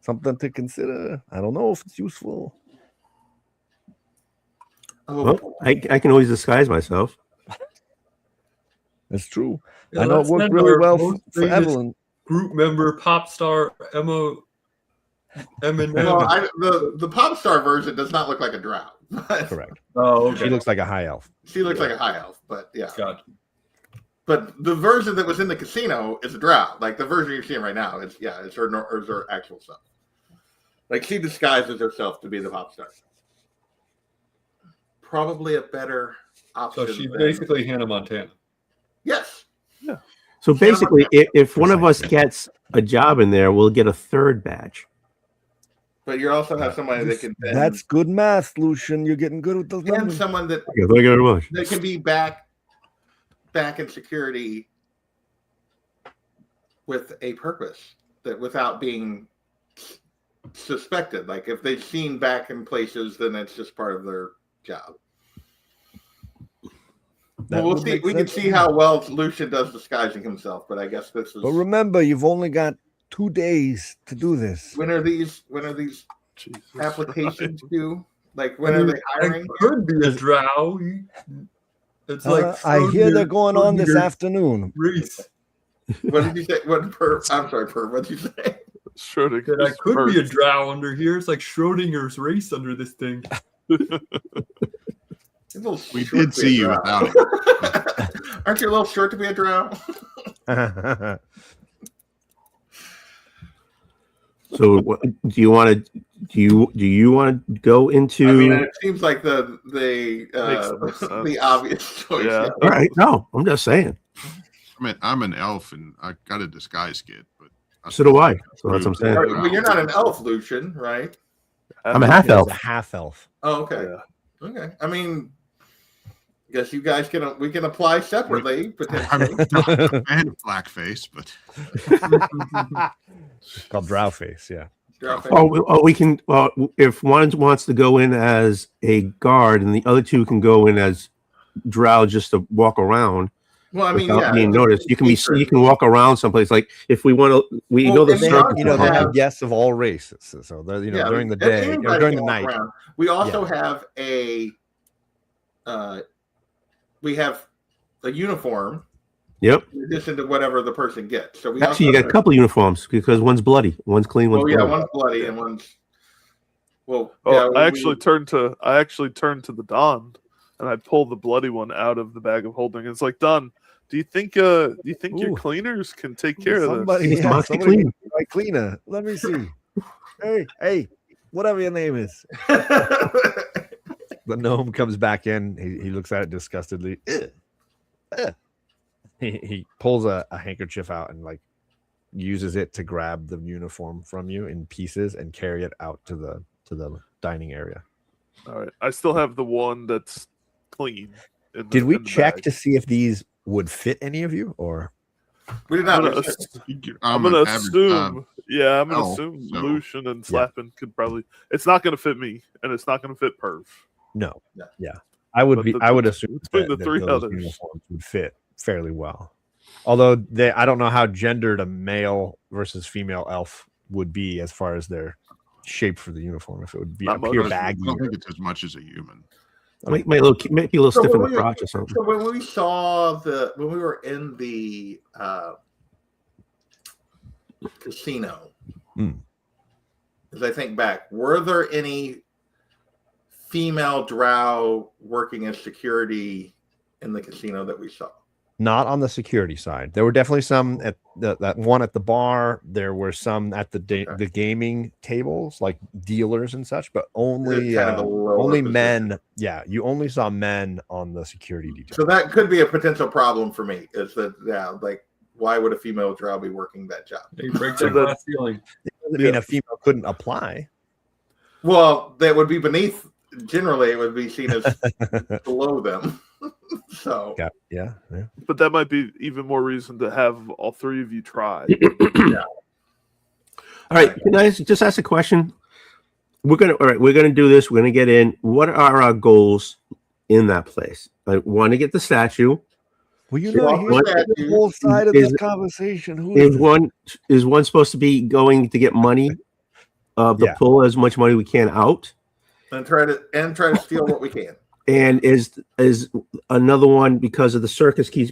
Something to consider. I don't know if it's useful. Well, I can always disguise myself. That's true. Yeah, I know it let's worked send really our well most for famous Evelyn. Group member, pop star Eminem. Well, the pop star version does not look like a drow. Correct. Oh, okay. She looks like a high elf. She looks like a high elf, but yeah. Gotcha. But the version that was in the casino is a drow. Like the version you're seeing right now, it's her actual self. Like she disguises herself to be the pop star. Probably a better option. So she's basically Hannah Montana. Yes. Yeah. So basically, if one of us gets a job in there, we'll get a third badge. But you also have somebody that can then, That's good math, Lucian. You're getting good with those and numbers. someone that Thank you very much. that can be back in security with a purpose, that without being suspected. Like if they've seen back in places, then it's just part of their job. That Well, we'll would see. make We can sense. see how well Lucian does disguising himself, but I guess this is. But remember, you've only got 2 days to do this. When are these Jesus applications Christ. due? Like when are they hiring? It could be a drow. It's like I hear they're going on this Schrodinger's afternoon. race. What did you say? I'm sorry, Perv. What did you say? Schrodinger's That I could be a bird. drow under here. It's like Schrodinger's race under this thing. We did see you without it. Aren't you a little short to be a drow? So, do you want to go into? I mean, it seems like the Makes the most sense. the obvious choice. Yeah. All right, no, I'm just saying. I mean, I'm an elf and I got a disguise kit, but So do I. So that's what I'm saying. Well, you're not an elf, Lucian, right? I'm a half He's elf. a half elf. Oh, okay. Yeah. Okay. I mean, I guess you guys we can apply separately I'm potentially. not a fan of blackface, but Called drow face, yeah. We can. If one wants to go in as a guard, and the other two can go in as drow just to walk around. Well, I mean, without yeah, being noticed. You can walk around someplace. Like if we want to, we Well, know the and they circus. You know, they have- have guests of all races. So they're, Yeah, during the and day or anybody during can the walk night. around. We also have we have a uniform Yep. in addition to whatever the person gets. So we Actually, you also got a couple of uniforms because one's bloody, one's clean, one's Oh yeah, bloody. one's bloody and one's well. Oh, yeah, I actually turned to the Don, and I pulled the bloody one out of the bag of holding. It's like, Don, do you think your Ooh. cleaners can take care of Somebody, this? Mr. yeah, Moxie somebody Clean. get my cleaner. Let me see. Hey, whatever your name is. The gnome comes back in. He looks at it disgustedly. He pulls a handkerchief out and like uses it to grab the uniform from you in pieces and carry it out to the dining area. All right, I still have the one that's clean. Did we in the check bag. to see if these would fit any of you, or we did I'm not. gonna, I'm I'm gonna an average, assume. Yeah, I'm gonna elf, assume so- Lucian and Slappin could probably. It's not gonna fit me, and it's not gonna fit Perv. no? No. Yeah, I would But be. the- I would assume between that the three those others. uniforms would fit fairly well. Although I don't know how gendered a male versus female elf would be as far as their shape for the uniform. If it would be Not appear much. I baggy. don't think it's as much as a human. Might be a little So stiff in when the we- crotch or something. So when we saw when we were in the casino, as I think back, were there any female drow working as security in the casino that we saw? Not on the security side. There were definitely some at that one at the bar. There were some at the gaming tables, like dealers and such, but only Kind of a lower only position. men. Yeah, you only saw men on the security detail. So that could be a potential problem for me. Is that like why would a female drow be working that job? They break that glass ceiling. I mean, a female couldn't apply. Well, that would be beneath. Generally, it would be seen as below them. So yeah. But that might be even more reason to have all three of you try. All right, can I just ask a question? We're gonna do this. We're gonna get in. What are our goals in that place? I want to get the statue. Well, you Well, know, here's the whole side of this conversation. Who Is one supposed to be going to get money? To pull as much money we can out, and try to steal what we can. And is another one because of the circus keeps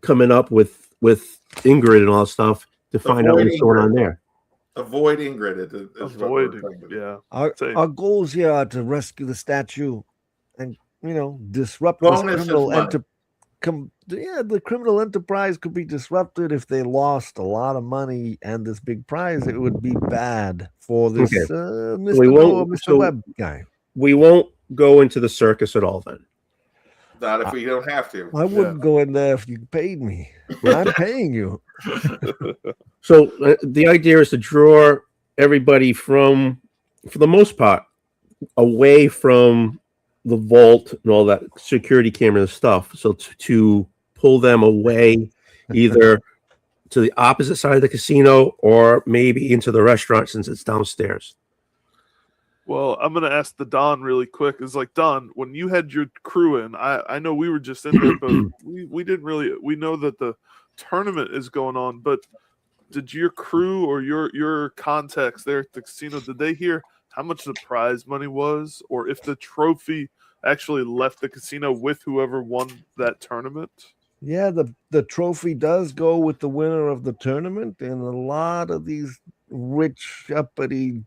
coming up with Ingrid and all that stuff to find out what's going on there. Avoid Ingrid. Our goals here are to rescue the statue and disrupt Bonus this criminal is money. the criminal enterprise could be disrupted if they lost a lot of money and this big prize. It would be bad for this Mr. Webb guy. We won't go into the circus at all then. Not if we don't have to. I wouldn't go in there if you paid me. I'm paying you. So the idea is to draw everybody for the most part, away from the vault and all that security camera stuff. So to pull them away either to the opposite side of the casino or maybe into the restaurant since it's downstairs. Well, I'm going to ask the Don really quick. It's like, Don, when you had your crew in, I know we were just in there, but we didn't really, we know that the tournament is going on, but did your crew or your contacts there at the casino, did they hear how much the prize money was, or if the trophy actually left the casino with whoever won that tournament? Yeah, the trophy does go with the winner of the tournament, and a lot of these rich, uppity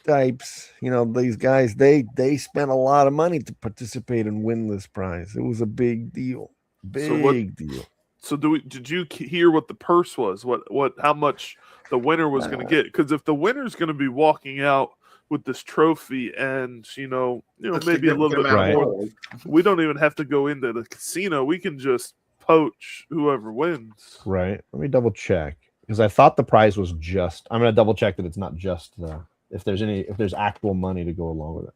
types, these guys, they spent a lot of money to participate and win this prize. It was a big deal. Deal. So did you hear what the purse was? How much the winner was going to get? Because if the winner's going to be walking out with this trophy and maybe a little bit more, we don't even have to go into the casino. We can just poach whoever wins. Right. Let me double check, because I thought the prize was just. I'm going to double check that it's not just if there's actual money to go along with it.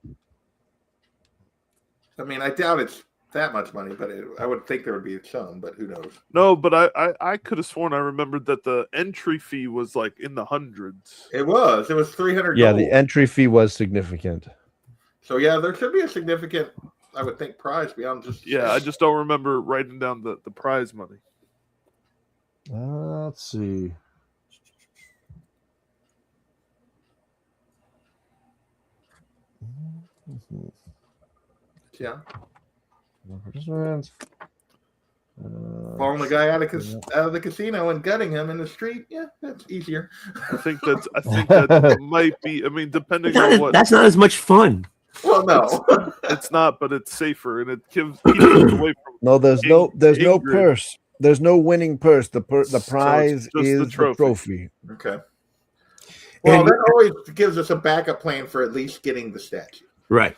I mean, I doubt it's that much money, but I would think there would be some, but who knows? No, but I could have sworn I remembered that the entry fee was like in the hundreds. It was 300. Yeah, gold. the entry fee was significant. So yeah, there should be a significant, I would think, prize beyond just. Yeah, I just don't remember writing down the prize money. Let's see. Yeah. Participants. Following the guy out of the casino and gutting him in the street, yeah, that's easier. I think that might be. I mean, depending on what. That's not as much fun. Well, no, it's not, but it's safer, and it keeps us away from. No, there's no purse. There's no winning purse. The prize is the trophy. Okay. Well, that always gives us a backup plan for at least getting the statue. Right.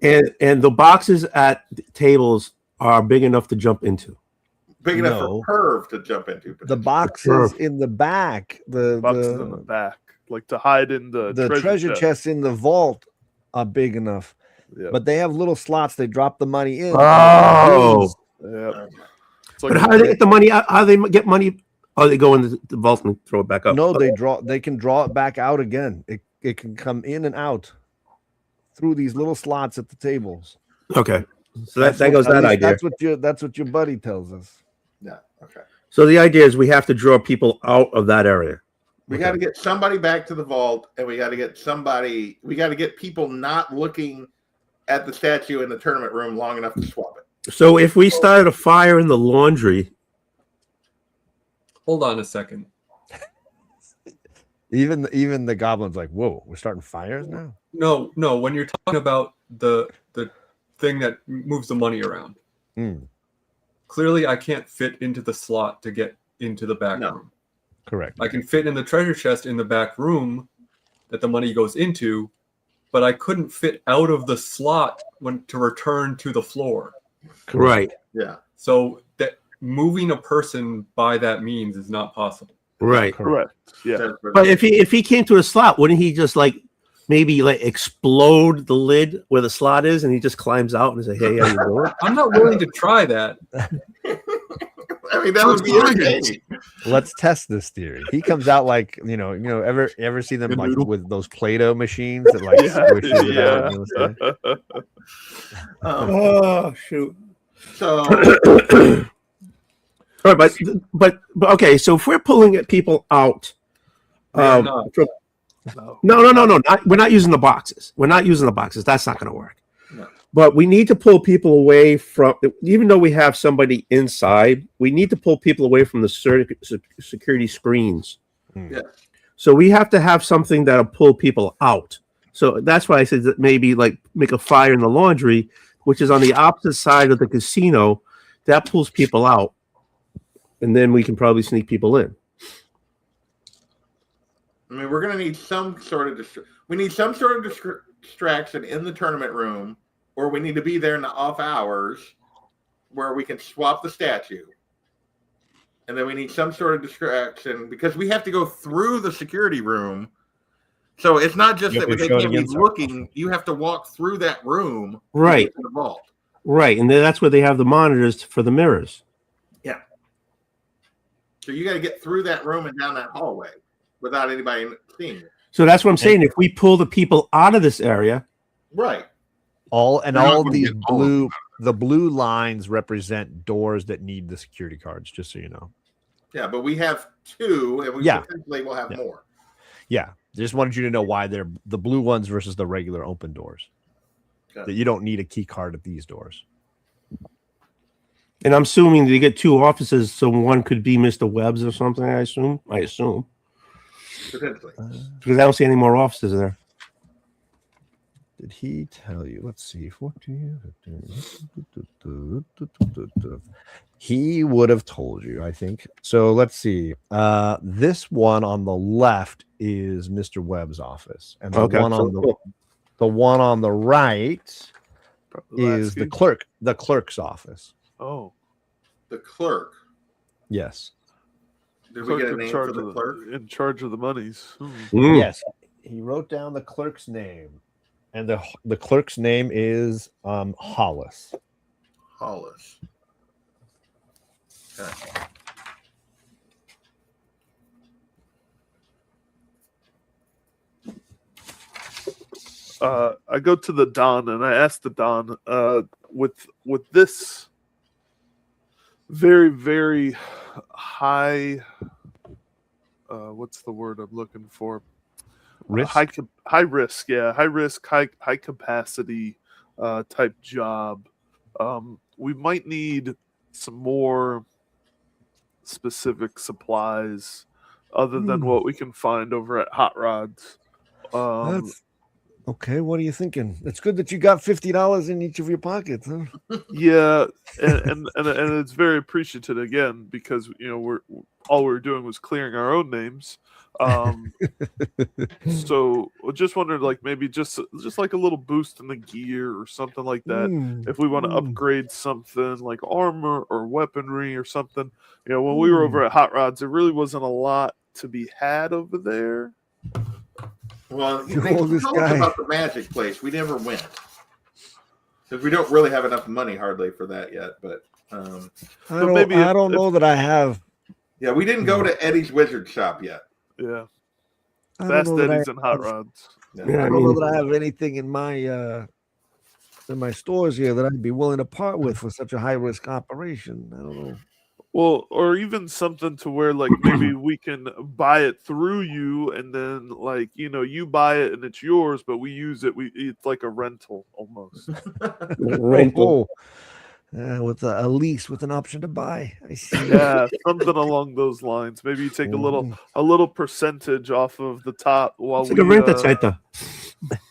And the boxes at the tables are big enough to jump into. Big enough for Perv to jump into. The boxes in the back, the boxes in the back, like to hide in the treasure chests in the vault are big enough. Yep. But they have little slots. They drop the money in. Oh. Yeah. But how do they get the money out? How do they get money? Oh, they go in the vault and throw it back up. No, they can draw it back out again. It can come in and out through these little slots at the tables. Okay. So that goes that idea. That's what your buddy tells us. Yeah. Okay. So the idea is we have to draw people out of that area. We got to get somebody back to the vault, and we got to get people not looking at the statue in the tournament room long enough to swap it. So if we started a fire in the laundry. Hold on a second. Even the goblin's like, whoa, we're starting fires now? No. When you're talking about the thing that moves the money around. clearly I can't fit into the slot to get into the back No. room. Correct. I can fit in the treasure chest in the back room that the money goes into, but I couldn't fit out of the slot to return to the floor. Right. Yeah. So that moving a person by that means is not possible. Right. Correct. Yeah. That's what But it if he came to a slot, wouldn't he just like maybe like explode the lid where the slot is, and he just climbs out and say, "Hey, how you doing?" I'm not willing to try that. I mean, that would be entertaining. Let's test this theory. He comes out like ever see them Good like noodle. with those Play-Doh machines that like squishes it out. You know what I'm saying? Oh shoot! So All right, but okay. So if we're pulling people out, They're not. no, we're not using the boxes. We're not using the boxes. That's not going to work. No. But we need to pull people away from, even though we have somebody inside, we need to pull people away from the security screens. Yeah. So we have to have something that'll pull people out. So that's why I said that maybe like make a fire in the laundry, which is on the opposite side of the casino. That pulls people out. And then we can probably sneak people in. I mean, we're going to need some sort of distraction in the tournament room, or we need to be there in the off hours where we can swap the statue. And then we need some sort of distraction because we have to go through the security room. So it's not just that they can't be looking. You have to walk through that room. Right. To the vault. Right. And then that's where they have the monitors for the mirrors. Yeah. So you got to get through that room and down that hallway without anybody seeing it. So that's what I'm saying. If we pull the people out of this area. Right. All You're not gonna these get all of them. the blue lines represent doors that need the security cards, just so you know. Yeah, but we have two, and we potentially will have more. Yeah. Just wanted you to know why they're the blue ones versus the regular open doors. Okay. That you don't need a key card at these doors. And I'm assuming they get two offices, so one could be Mr. Webb's or something, I assume. Potentially. Because I don't see any more offices there. Did he tell you? Let's see. 14. He would have told you, I think. So let's see. This one on the left is Mr. Webb's office, and the one on the right is the clerk's office. Oh, The clerk. Yes. Did we get a name for the clerk? In charge of the monies. Yes. He wrote down the clerk's name, and the clerk's name is Hollis. Hollis. Okay. I go to the Don and I ask the Don, with this very, very high, what's the word I'm looking for? Risk? High risk, yeah, high risk, high capacity type job. We might need some more specific supplies other than what we can find over at Hot Rods. That's okay. What are you thinking? It's good that you got $50 in each of your pockets, huh? Yeah, and it's very appreciative again because all we were doing was clearing our own names. So I just wondered, like maybe just like a little boost in the gear or something like that. If we want to upgrade something like armor or weaponry or something, when we were over at Hot Rods, there really wasn't a lot to be had over there. Well, you told us about the magic place. We never went because we don't really have enough money hardly for that yet. But I don't know that I have. Yeah, we didn't go to Eddie's Wizard Shop yet. Yeah, Fast Eddie's and Hot Rods. Yeah, I don't know that I have anything in my stores here that I'd be willing to part with for such a high risk operation. I don't know. Well, or even something to where like maybe we can buy it through you, and then like you buy it and it's yours, but we use it. It's like a rental almost. Rental. With a lease with an option to buy. I see. Yeah, something along those lines. Maybe you take a little percentage off of the top while it's like a rent-a-center.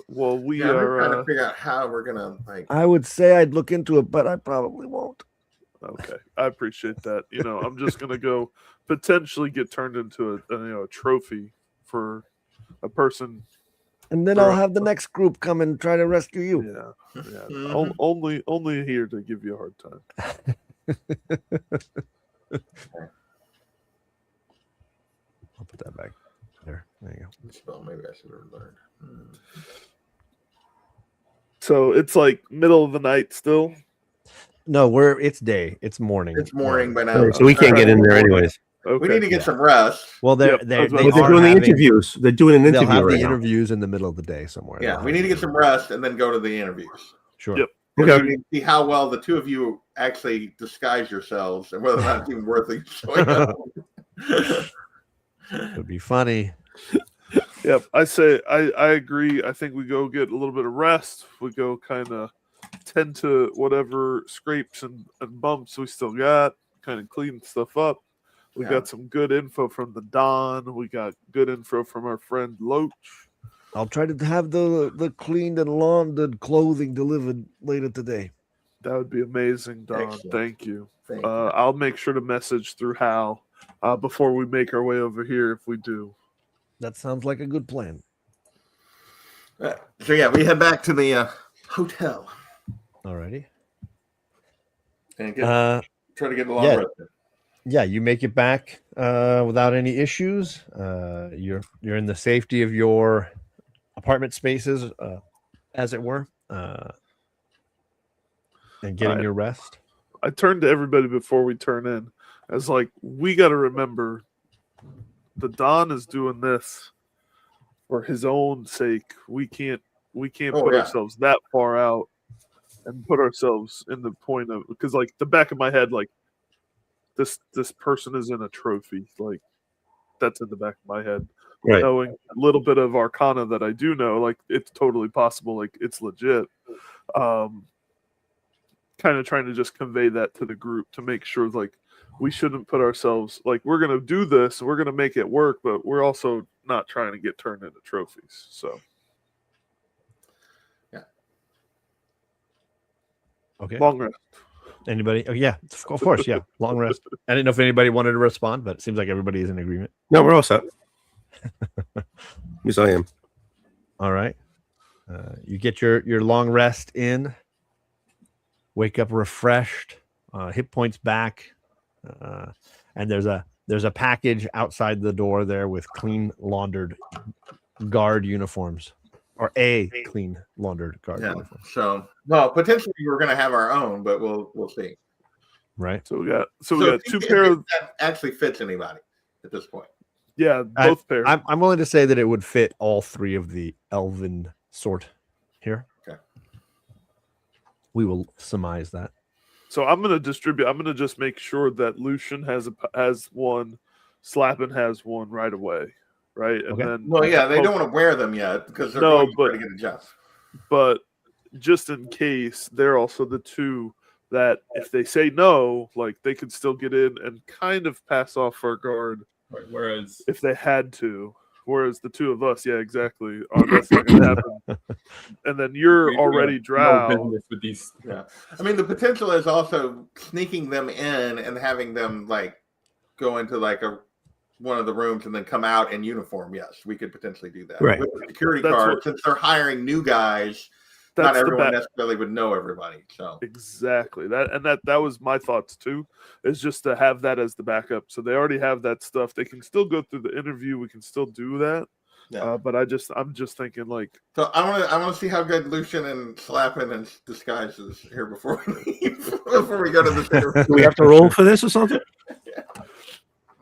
While we we're are trying to figure out how we're gonna like. I would say I'd look into it, but I probably won't. Okay, I appreciate that. I'm just gonna go potentially get turned into a trophy for a person. And then I'll have the next group come and try to rescue you. Yeah. Mhm. Only here to give you a hard time. I'll put that back there. There you go. Spell maybe I should have learned. So it's like middle of the night still. No, it's day. It's morning. It's morning by now. So we can't get in there anyways. Okay. We need to get some rest. Well, they're Yep, I they was about they to But they're are doing the having, interviews. They're doing an they'll interview have the right now. interviews in the middle of the day somewhere. Yeah, They'll we have need to get some rest and then go to the interviews. Sure. Yep. Because Okay. we need to see how well the two of you actually disguise yourselves and whether or not it's even worth it showing up. It would be funny. Yep. I say I agree. I think we go get a little bit of rest. We go kind of tend to whatever scrapes and bumps we still got, kind of clean stuff up. We Yeah. got some good info from the Don. We got good info from our friend Loach. I'll try to have the cleaned and laundered clothing delivered later today. That would be amazing, Don. Excellent. Thank you. Thank you. I'll make sure to message through Hal before we make our way over here if we do. That sounds like a good plan. So yeah, we head back to the hotel Alrighty. and try to get a long yeah. rest. Yeah, you make it back without any issues. You're in the safety of your apartment spaces, as it were, and getting Alright. your rest. I turned to everybody before we turn in. I was like, we got to remember the Don is doing this for his own sake. We can't put ourselves that far out and put ourselves in the point of, because like the back of my head, like this person is in a trophy. Like that's in the back of my head. Right. Knowing a little bit of arcana that I do know, like it's totally possible, like it's legit. Kind of trying to just convey that to the group to make sure like we shouldn't put ourselves, like we're gonna do this, we're gonna make it work, but we're also not trying to get turned into trophies. So Okay. long rest. Anybody? Oh, yeah, of course. Yeah, long rest. I didn't know if anybody wanted to respond, but it seems like everybody is in agreement. No, we're all set. Yes, I am. All right. You get your long rest in. Wake up refreshed. Hit points back. And there's a package outside the door there with clean laundered guard uniforms, or a clean laundered guard Yeah. uniform. So, well, potentially we're going to have our own, but we'll see. Right. So we got if two you- pair if of that actually fits anybody at this point. both pairs. I'm willing to say that it would fit all three of the elven sort here. Okay. We will surmise that. So I'm gonna distribute. I'm gonna just make sure that Lucian has one, Slappin has one right away, right? And Okay. then Well, yeah, they don't want to wear them yet because they're No, going to try but- to get a job. But just in case, they're also the two that if they say no, like they could still get in and kind of pass off our guard Right, whereas if they had to. Whereas the two of us, yeah, exactly, that's not gonna happen. And then you're we already have drow. no business with these. Yeah, I mean the potential is also sneaking them in and having them like go into like one of the rooms and then come out in uniform. Yes, we could potentially do that. Right. With the security That's guard, what- since they're hiring new guys, That's not the everyone back. necessarily would know everybody. So Exactly. That was my thoughts too, is just to have that as the backup. So they already have that stuff. They can still go through the interview. We can still do that. yeah. But I'm just thinking like, So I want to see how good Lucian and Slappin and Disguise is here before we leave, before we go to the interview. Do we have to roll for this or something?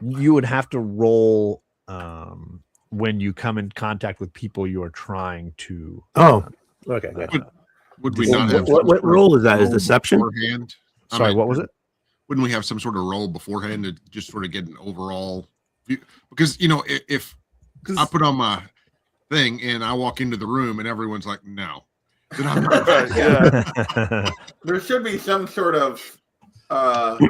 You would have to roll when you come in contact with people you are trying to. Oh, okay. Gotcha. Would we Well, not have What some sort of role is that? Is roll deception? beforehand? I Sorry, mean, what was it? Wouldn't we have some sort of role beforehand to just sort of get an overall view? Because if I put on my thing and I walk into the room and everyone's like, no, then I'm not. right, yeah, There should be some sort of. What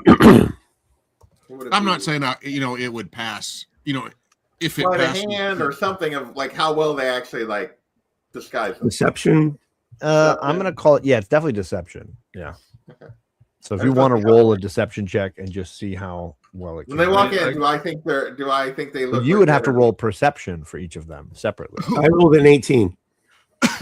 would it I'm be? not saying it would pass. If it Sleight of passes, hand or something of like how well they actually like disguise them. Deception. I'm gonna call it. Yeah, it's definitely deception. Yeah. So if you want to roll a deception check and just see how well it When can they walk be. in, do I think they look? You like would have to they're- roll perception for each of them separately. I rolled an 18.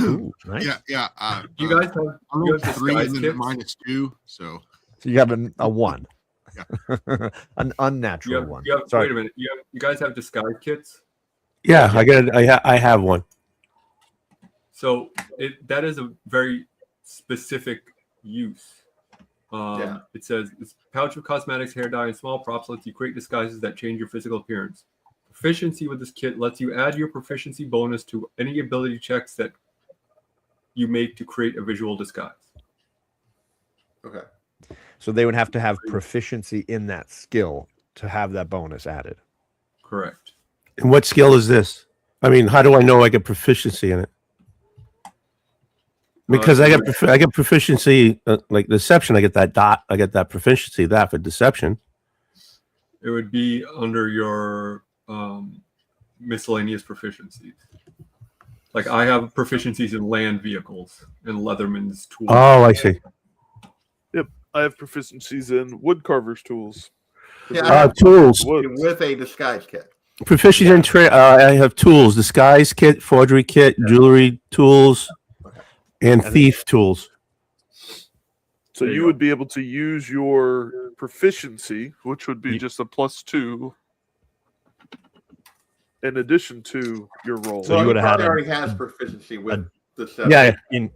Ooh, nice. Yeah. You guys have, I you rolled have 3 and disguise then kits? -2. So So you got a 1. Yeah. An unnatural You one. have, Sorry. wait a minute. You guys have disguise kits? Yeah, I have one. So that is a very specific use. Yeah. It says this pouch of cosmetics, hair dye, and small props lets you create disguises that change your physical appearance. Proficiency with this kit lets you add your proficiency bonus to any ability checks that you make to create a visual disguise. Okay. So they would have to have proficiency in that skill to have that bonus added. Correct. And what skill is this? I mean, how do I know I get proficiency in it? Because I get proficiency like deception. I get that dot. I get that proficiency for deception. It would be under your miscellaneous proficiencies. Like I have proficiencies in land vehicles and Leatherman's tools. Oh, I see. I have proficiencies in woodcarver's tools. Yeah, Tools. with a disguise kit. Proficiency in trade. I have tools: disguise kit, forgery kit, jewelry tools, and thief tools. So you would be able to use your proficiency, which would be just a +2, in addition to your roll. So you would have had already has proficiency with deception. Yeah, in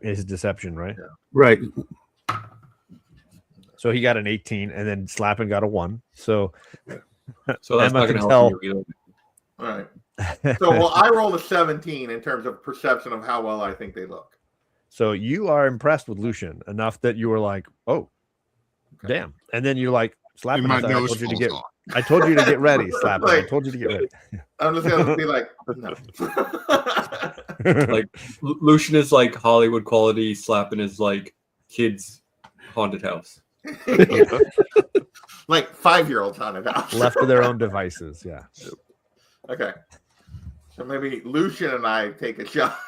his deception, right? Yeah. right. So he got an 18, and then Slappin got a 1. So So that's Emma not can going to tell- help you either. All right. So, well, I rolled a 17 in terms of perception of how well I think they look. So you are impressed with Lucian enough that you were like, "Oh, damn!" And then you're like, "Slapping." my I nose told you to falls get. off. I told you to get ready, Slapping. I Like- told you to get ready. I'm just gonna be like, no. Like Lucian is like Hollywood quality, Slapping is like kids haunted house. Like 5-year-olds on it house. Left to their own devices. Yeah. Okay. So maybe Lucian and I take a shot.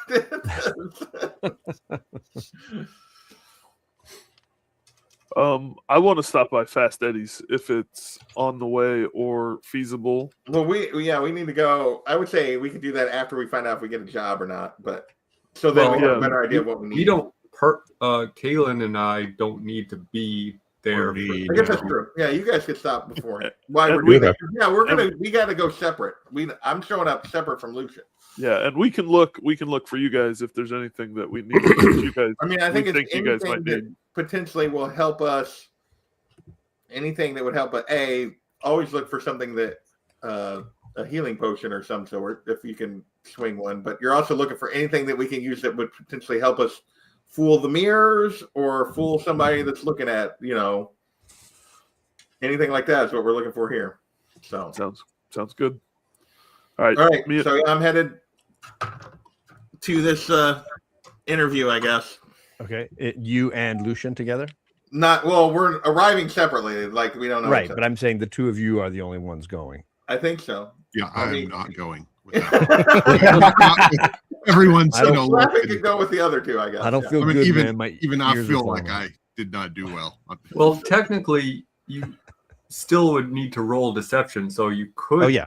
I want to stop by Fast Eddie's if it's on the way or feasible. Well, we need to go. I would say we could do that after we find out if we get a job or not. But so then Well, we have a yeah, better idea of what we need. We don't Kaylin and I don't need to be there. Or I guess that's true. Yeah, you guys could stop before. Why And we're we- doing that. Yeah, we got to go separate. I'm showing up separate from Lucian. Yeah, and we can look for you guys if there's anything that we need. You guys, I mean, I think we it's think you guys might anything that need. potentially will help us. Anything that would help us. Always look for something that a healing potion or some sort if you can swing one. But you're also looking for anything that we can use that would potentially help us fool the mirrors or fool somebody that's looking at, anything like that is what we're looking for here. So Sounds good. All right. all right, Me- so I'm headed to this interview, I guess. Okay. You and Lucian together, We're arriving separately. Like we don't know. right? each But other. I'm saying the two of you are the only ones going. I think so. Yeah, I I'm mean- not going. With that. Everyone's, I don't- Slapping could go with the other two, I guess. I don't yeah. feel I mean, good, even- man. My even I ears are feel falling like off. I did not do well. Well, technically, you still would need to roll deception, so you could Oh yeah.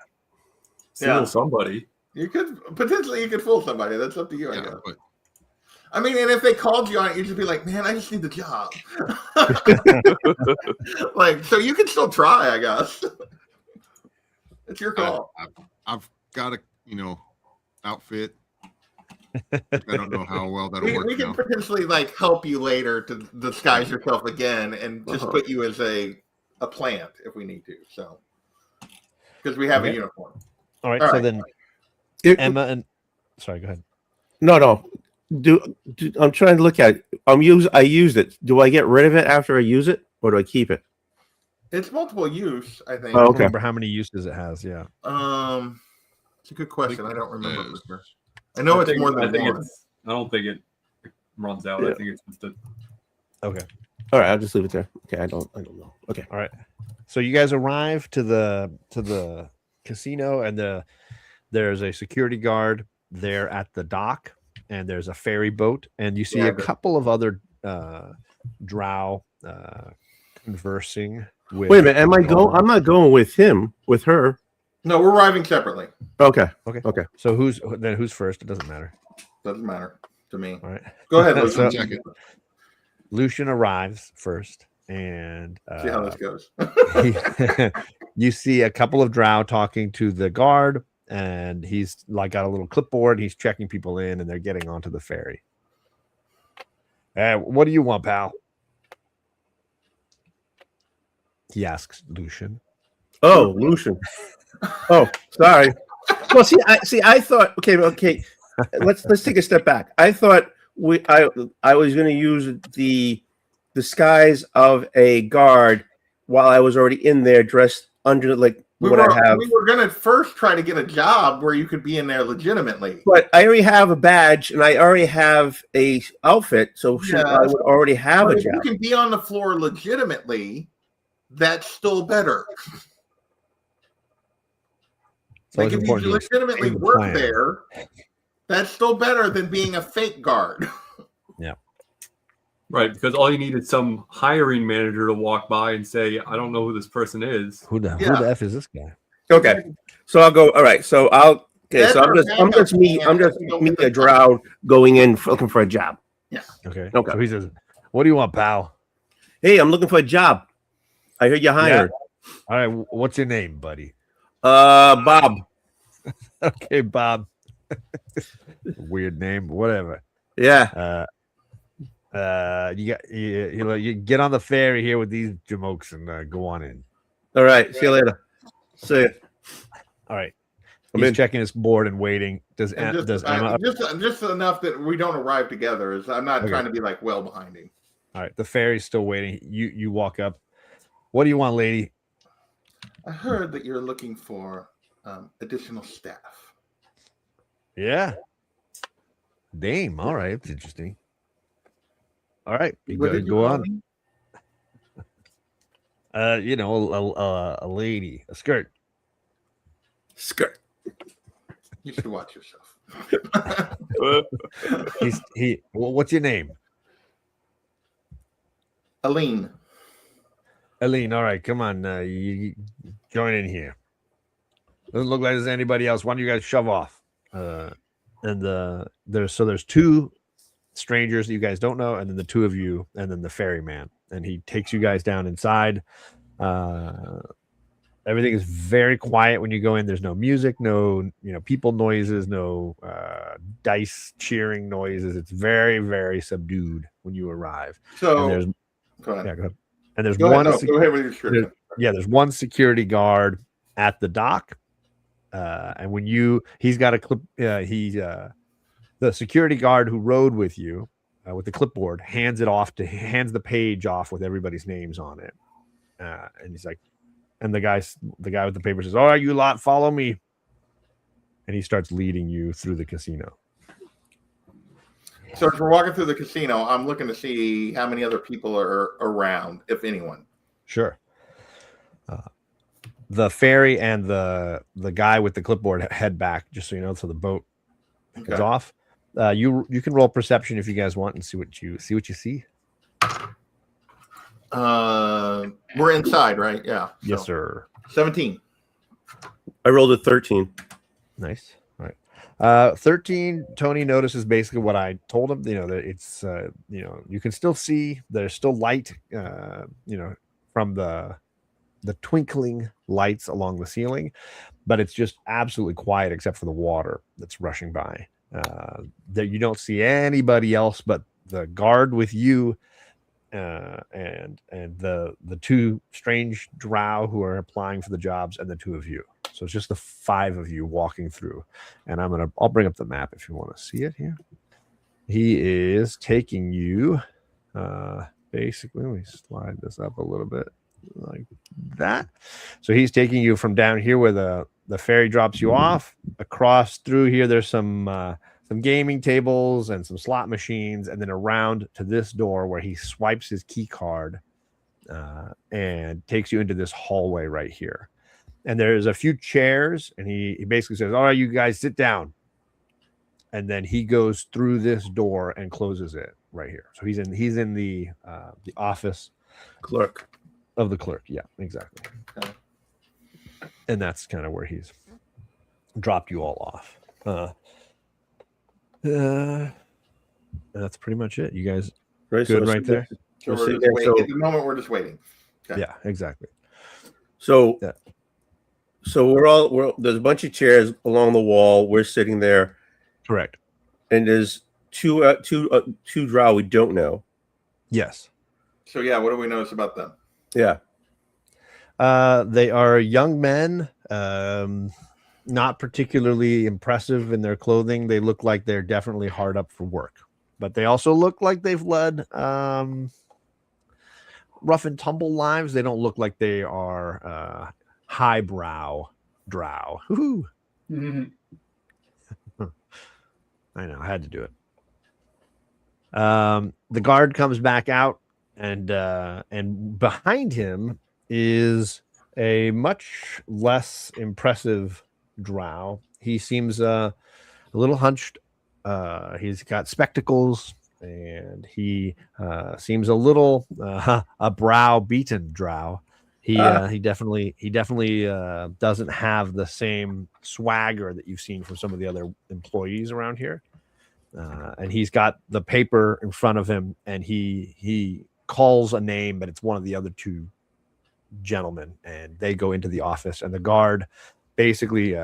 steal Yeah. somebody. You could fool somebody. That's up to you, I Yeah, guess. but I mean, and if they called you on it, you'd just be like, "Man, I just need the job." Like, so you can still try, I guess. It's your call. I've got a outfit. I don't know how well that'll We work. can now. potentially help you later to disguise yourself again and just Uh-huh. put you as a plant if we need to. So, because we have a Okay. uniform. All right. All So right. then Emma and sorry, go ahead. No. I'm trying to look at it. I used it. Do I get rid of it after I use it, or do I keep it? It's multiple use, I think. Oh, I don't okay. remember how many uses it has. Yeah. It's a good question. I don't remember for sure. I know it's more than one. I don't think it runs out. I Yeah. think it's just a Okay. All right, I'll just leave it there. Okay, I don't know. Okay. All right. So you guys arrive to the casino, and there's a security guard there at the dock, and there's a ferry boat, and you see Yeah, a but- couple of other drow conversing with. Wait a minute. Am I going? I'm not going with him. With her. No, we're arriving separately. Okay. Okay. So who's first? It doesn't matter. Doesn't matter to me. All right. Go ahead, So- Lucian. Second. Lucian arrives first, and See how this goes. you see a couple of drow talking to the guard, and he's like got a little clipboard. He's checking people in, and they're getting onto the ferry. What do you want, pal? He asks Lucian. Oh, Lucian. Oh, sorry. Well, I thought. Okay. Let's take a step back. I thought I was going to use the disguise of a guard while I was already in there, dressed under like we what I have. We were gonna first try to get a job where you could be in there legitimately. But I already have a badge and I already have a outfit, so Yeah. I would already have But a if you job. can be on the floor legitimately, that's still better. So Like it's if you important to legitimately explain the work plan. there, that's still better than being a fake guard. Right, because all you need is some hiring manager to walk by and say, "I don't know who this person is." Who the Yeah. F is this guy? Okay, so I'll go. All right, so I'll. Okay, so I'm just me. Better I'm just backup me, plan. a drow going in looking for a job. Okay. Okay. So he says, "What do you want, pal?" Hey, I'm looking for a job. I heard you're hired. All right. What's your name, buddy? Bob. Okay, Bob. Weird name. Whatever. Yeah. You get on the ferry here with these jamokes and go on in. All right. See you later. See you. All right. I'm He's in. checking his board and waiting. Does And Emma? just enough that we don't arrive together. Is I'm not Okay. trying to be like well behind him. All right. The ferry's still waiting. You walk up. What do you want, lady? I heard that you're looking for additional staff. Yeah. Dame. All right. That's interesting. All right. You What did you go call on. me? A lady, a skirt. Skirt. You should watch yourself. What's your name? Aline. Aline, all right, come on. You join in here. Doesn't look like there's anybody else. Why don't you guys shove off? There's two strangers that you guys don't know, and then the two of you, and then the ferryman. And he takes you guys down inside. Everything is very quiet when you go in. There's no music, no people noises, no dice cheering noises. It's very, very subdued when you arrive. So And go ahead. go ahead. And there's Go ahead. one. No, go ahead with your description. There's one security guard at the dock, and when he's got a clip. The security guard who rode with you with the clipboard hands the page off with everybody's names on it, and he's like, and the guy with the paper says, "All right, you lot, follow me," and he starts leading you through the casino. So as we're walking through the casino, I'm looking to see how many other people are around, if anyone. Sure. The ferry and the guy with the clipboard head back, just so you know, so the boat is off. You can roll perception if you guys want and see what you see. We're inside, right? Yeah. Yes, So, sir. 17. I rolled a 13. Nice. All right. 13. Tony notices basically what I told him. That it's you can still see there's still light. From the twinkling lights along the ceiling, but it's just absolutely quiet except for the water that's rushing by. That you don't see anybody else but the guard with you, and the two strange drow who are applying for the jobs, and the two of you. So it's just the five of you walking through. And I'll bring up the map if you want to see it here. He is taking you. Basically, let me slide this up a little bit like that. So he's taking you from down here where the ferry drops you off across through here. There's some gaming tables and some slot machines, and then around to this door where he swipes his key card and takes you into this hallway right here. And there's a few chairs, and he basically says, "All right, you guys sit down." And then he goes through this door and closes it right here. So he's in the office. Clerk. Of the clerk. Yeah, exactly. Okay. And that's kind of where he's dropped you all off. That's pretty much it. You guys Right, good so right there? So We'll we're see just there, waiting. so- At the moment, we're just waiting. Okay. Yeah, exactly. So, Yeah. so there's a bunch of chairs along the wall. We're sitting there, Correct. and there's two drow we don't know. Yes. So yeah, what do we notice about them? Yeah. They are young men, not particularly impressive in their clothing. They look like they're definitely hard up for work, but they also look like they've led rough and tumble lives. They don't look like they are highbrow drow. Woo-hoo. Mhm. I know, I had to do it. The guard comes back out, and behind him is a much less impressive drow. He seems a little hunched. He's got spectacles, and he seems a little a brow beaten drow. He definitely doesn't have the same swagger that you've seen from some of the other employees around here. And he's got the paper in front of him, and he calls a name, but it's one of the other two gentlemen, and they go into the office, and the guard basically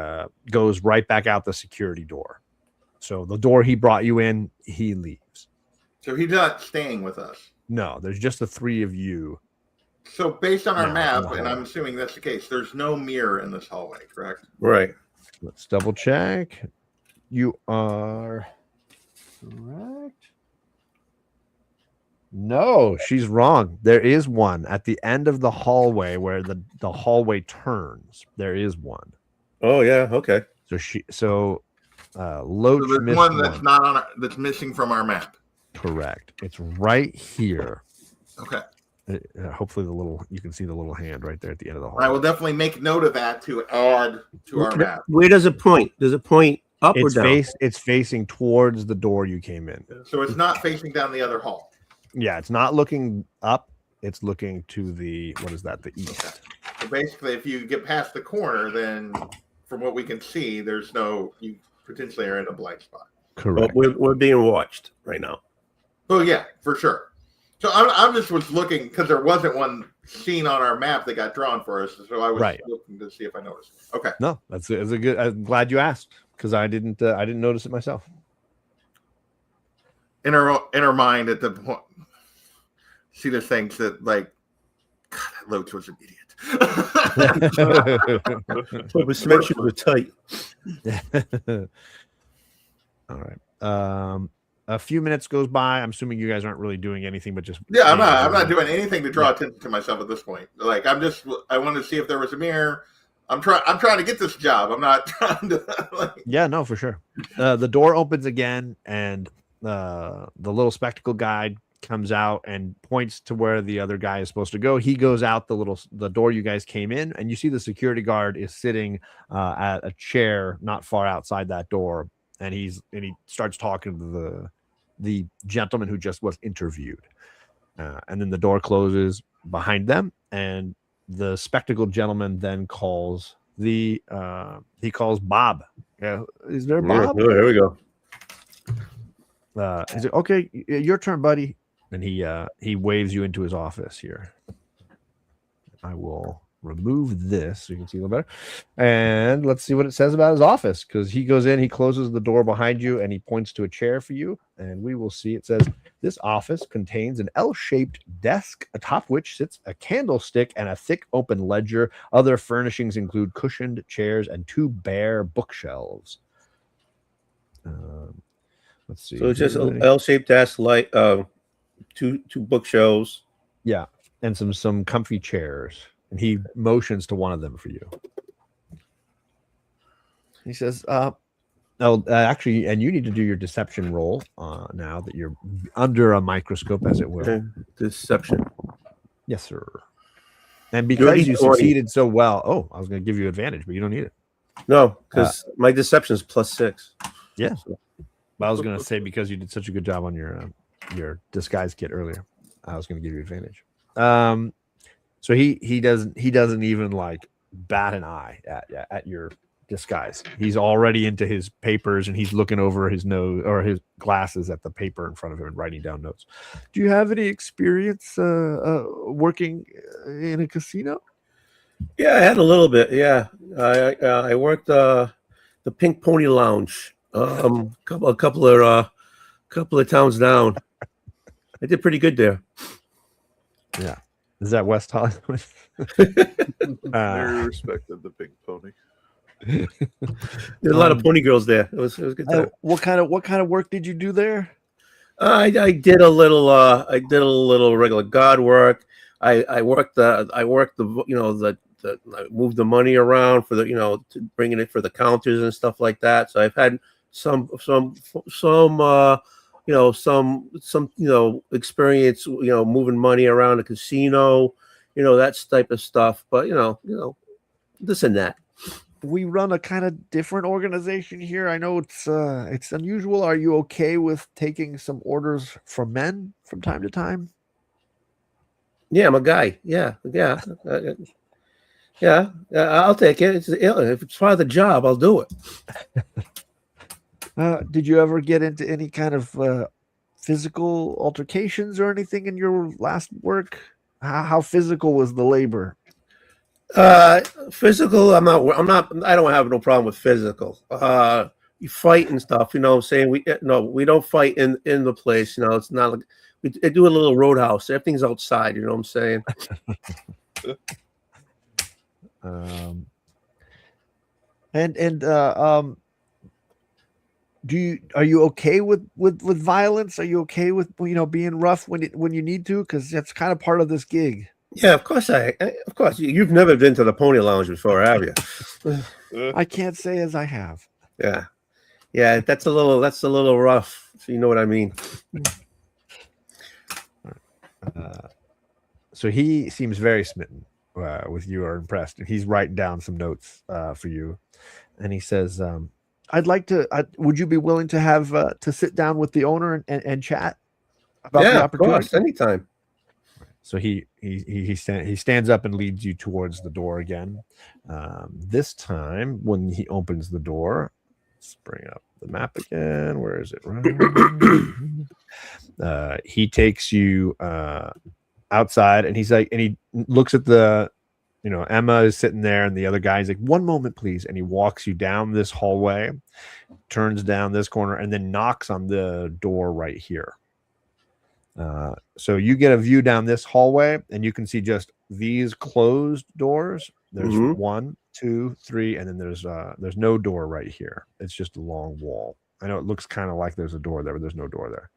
goes right back out the security door. So the door he brought you in, he leaves. So he's not staying with us. No, there's just the three of you. So based on our No, map, no. and I'm assuming that's the case, there's no mirror in this hallway, correct? Right. Let's double check. You are correct. No, she's wrong. There is one at the end of the hallway where the hallway turns. There is one. Oh yeah. Okay. So So Loach there's missed one that's not on that's missing from our map. correct. It's right here. Okay. Hopefully you can see the little hand right there at the end of the I hallway. will definitely make note of that to add to our map. Where does it point? Does it point up or down? It's facing towards the door you came in. So it's not facing down the other hall. Yeah, it's not looking up. It's looking to the the east. So basically, if you get past the corner, then from what we can see, you potentially are in a blind spot. Correct. We're being watched right now. Oh yeah, for sure. So I just was looking because there wasn't one scene on our map that got drawn for us, so I was looking to see if I noticed. Okay. No, that's a good. I'm glad you asked because I didn't notice it myself. In our mind at the point, see the things that like, God, that Loach was an idiot. So the dimensions were tight. All right. A few minutes goes by. I'm assuming you guys aren't really doing anything, but just Yeah, I'm not doing anything to draw attention to myself at this point. Like I wanted to see if there was a mirror. I'm trying to get this job. I'm not trying to like. Yeah, no, for sure. The door opens again, and the little spectacle guy comes out and points to where the other guy is supposed to go. He goes out the door you guys came in, and you see the security guard is sitting at a chair not far outside that door, and he starts talking to the gentleman who just was interviewed, and then the door closes behind them, and the spectacled gentleman then calls he calls Bob. Yeah, is there Bob? Oh, here we go. He's like, okay, your turn, buddy. And he waves you into his office here. I will remove this so you can see a little better. And let's see what it says about his office, because he goes in, he closes the door behind you, and he points to a chair for you. And we will see it says, this office contains an L-shaped desk, atop which sits a candlestick and a thick open ledger. Other furnishings include cushioned chairs and 2 bare bookshelves. Let's see. So it's just an L-shaped desk, like two bookshelves. Yeah, and some comfy chairs. And he motions to one of them for you. He says, actually, and you need to do your deception roll now that you're under a microscope, as it were. Okay. Deception. Yes, sir. And because you 20. succeeded so well, I was going to give you advantage, but you don't need it. No, because my deception is +6. Yeah. But I was going to say because you did such a good job on your disguise kit earlier, I was going to give you advantage. So he doesn't even like bat an eye at your disguise. He's already into his papers and he's looking over his nose or his glasses at the paper in front of him and writing down notes. Do you have any experience working in a casino? Yeah, I had a little bit. Yeah, I worked the Pink Pony Lounge. A couple of towns down. I did pretty good there. Yeah. Is that West Hollywood? Very respected, the Pink Pony. There's a lot of pony girls there. It was a good time. What kind of work did you do there? I did a little regular guard work. I worked the I moved the money around for to bringing it for the counters and stuff like that. So I've had some experience moving money around the casino, that type of stuff. But this and that. We run a kind of different organization here. I know it's unusual. Are you okay with taking some orders from men from time to time? Yeah, I'm a guy. Yeah. I'll take it. If it's part of the job, I'll do it. Did you ever get into any kind of physical altercations or anything in your last work? How physical was the labor? Physical, I don't have no problem with physical. You fight and stuff, what I'm saying? We don't fight in the place, it's not like we do a little roadhouse. Everything's outside, you know what I'm saying? Are you okay with violence? Are you okay with being rough when you need to? Because that's kind of part of this gig. Yeah, of course. Of course, you've never been to the Pony Lounge before, have you? I can't say as I have. Yeah. That's a little rough. So you know what I mean. So he seems very smitten with you, or impressed, and he's writing down some notes for you. And he says, "I'd like to. Would you be willing to have to sit down with the owner and chat about the opportunity? Of course, anytime." So he stands up and leads you towards the door again. This time, when he opens the door, let's bring up the map again. Where is it? He takes you outside, and he's like, and he looks at the, Emma is sitting there, and the other guy's like, "One moment, please." And he walks you down this hallway, turns down this corner, and then knocks on the door right here. So you get a view down this hallway, and you can see just these closed doors. There's 1, 2, 3, and then there's no door right here. It's just a long wall. I know it looks kind of like there's a door there, but there's no door there.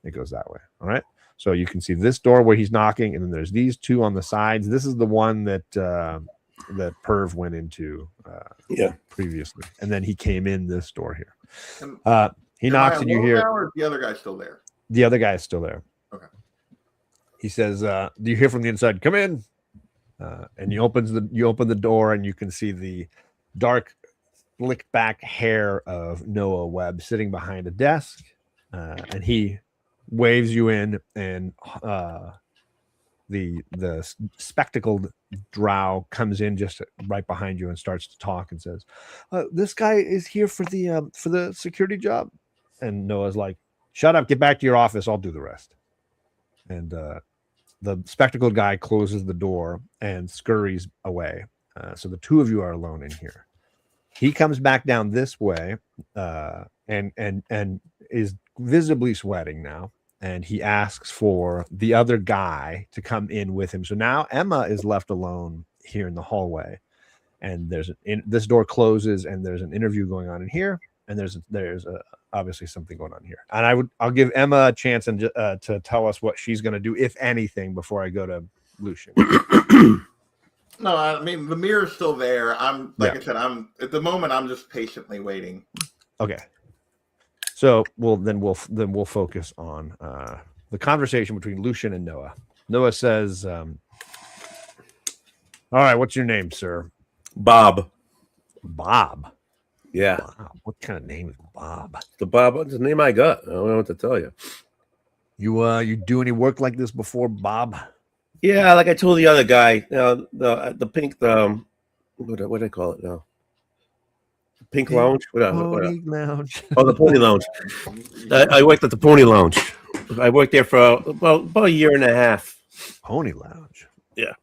It goes that way. All right. So you can see this door where he's knocking, and then there's these two on the sides. This is the one that Perv went into previously, and then he came in this door here. He knocks, and you hear. Or is the other guy still there? The other guy is still there. Okay. He says, "Do you hear from the inside? Come in." And you open the door, and you can see the dark, slicked back hair of Noah Webb sitting behind a desk, and he waves you in, and the spectacled drow comes in just right behind you and starts to talk and says, "This guy is here for the security job." And Noah's like, "Shut up, get back to your office. I'll do the rest." And the spectacled guy closes the door and scurries away. So the two of you are alone in here. He comes back down this way and is visibly sweating now. And he asks for the other guy to come in with him. So now Emma is left alone here in the hallway. And this door closes, and there's an interview going on in here. And there's obviously something going on here. And I'll give Emma a chance to tell us what she's going to do, if anything, before I go to Lucian. No, I mean the mirror's still there. I said, I'm at the moment. I'm just patiently waiting. Okay. So we'll focus on the conversation between Lucian and Noah. Noah says, "All right, what's your name, sir?" Bob. Bob. Yeah. Bob. What kind of name is Bob? It's the name I got. I don't know what to tell you. You do any work like this before, Bob? Yeah, like I told the other guy, the pink, what do I call it now? Pink Lounge? What? Pony Lounge. Oh, the Pony Lounge. I worked at the Pony Lounge. I worked there for about a year and a half. Pony Lounge. Yeah.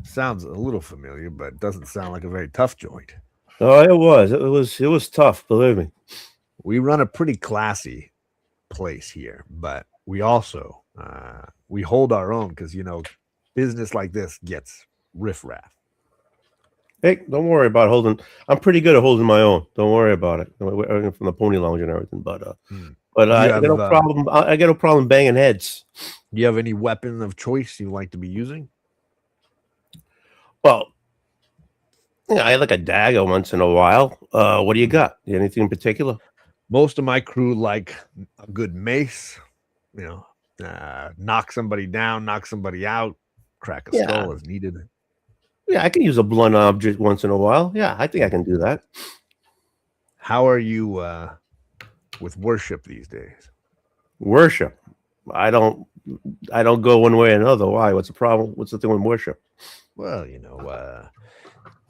Sounds a little familiar, but doesn't sound like a very tough joint. Oh, it was tough, believe me. We run a pretty classy place here, but we also we hold our own because business like this gets riffraff. Hey, don't worry about holding. I'm pretty good at holding my own. Don't worry about it. From the Pony Lounge and everything, but I got no problem. I got no problem banging heads. Do you have any weapon of choice you like to be using? Well, I had like a dagger once in a while. What do you got? Anything in particular? Most of my crew like a good mace. Knock somebody down, knock somebody out, crack a skull as needed. Yeah, I can use a blunt object once in a while. Yeah, I think I can do that. How are you with worship these days? Worship? I don't go one way or another. Why? What's the problem? What's the thing with worship? Well,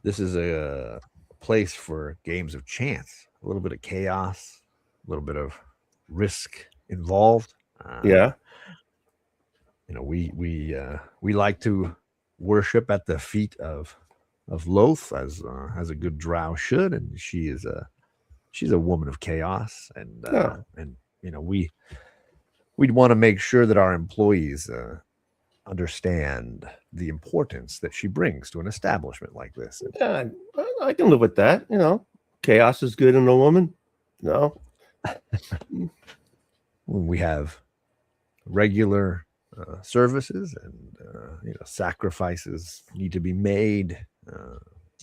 this is a place for games of chance, a little bit of chaos, a little bit of risk involved. We like to worship at the feet of Loth as a good drow should, and she's a woman of chaos, and we'd want to make sure that our employees understand the importance that she brings to an establishment like this. Yeah, I can live with that. Chaos is good in a woman. No, we have regular services, and sacrifices need to be made.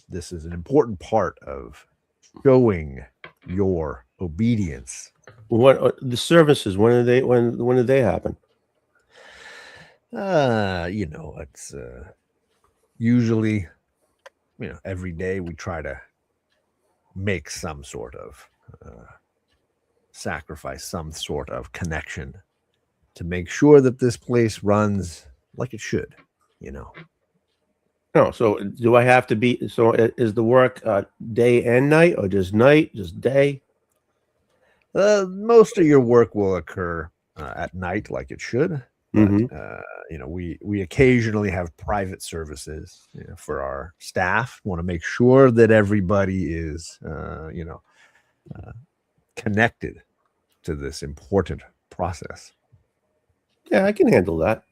This is an important part of showing your obedience. What the services? When did they happen? It's usually every day we try to make some sort of sacrifice, some sort of connection to make sure that this place runs like it should. No, so do I have to be? So is the work day and night, or just night, just day? Most of your work will occur at night, like it should. But, we occasionally have private services for our staff. Want to make sure that everybody is, connected to this important process. Yeah, I can handle that.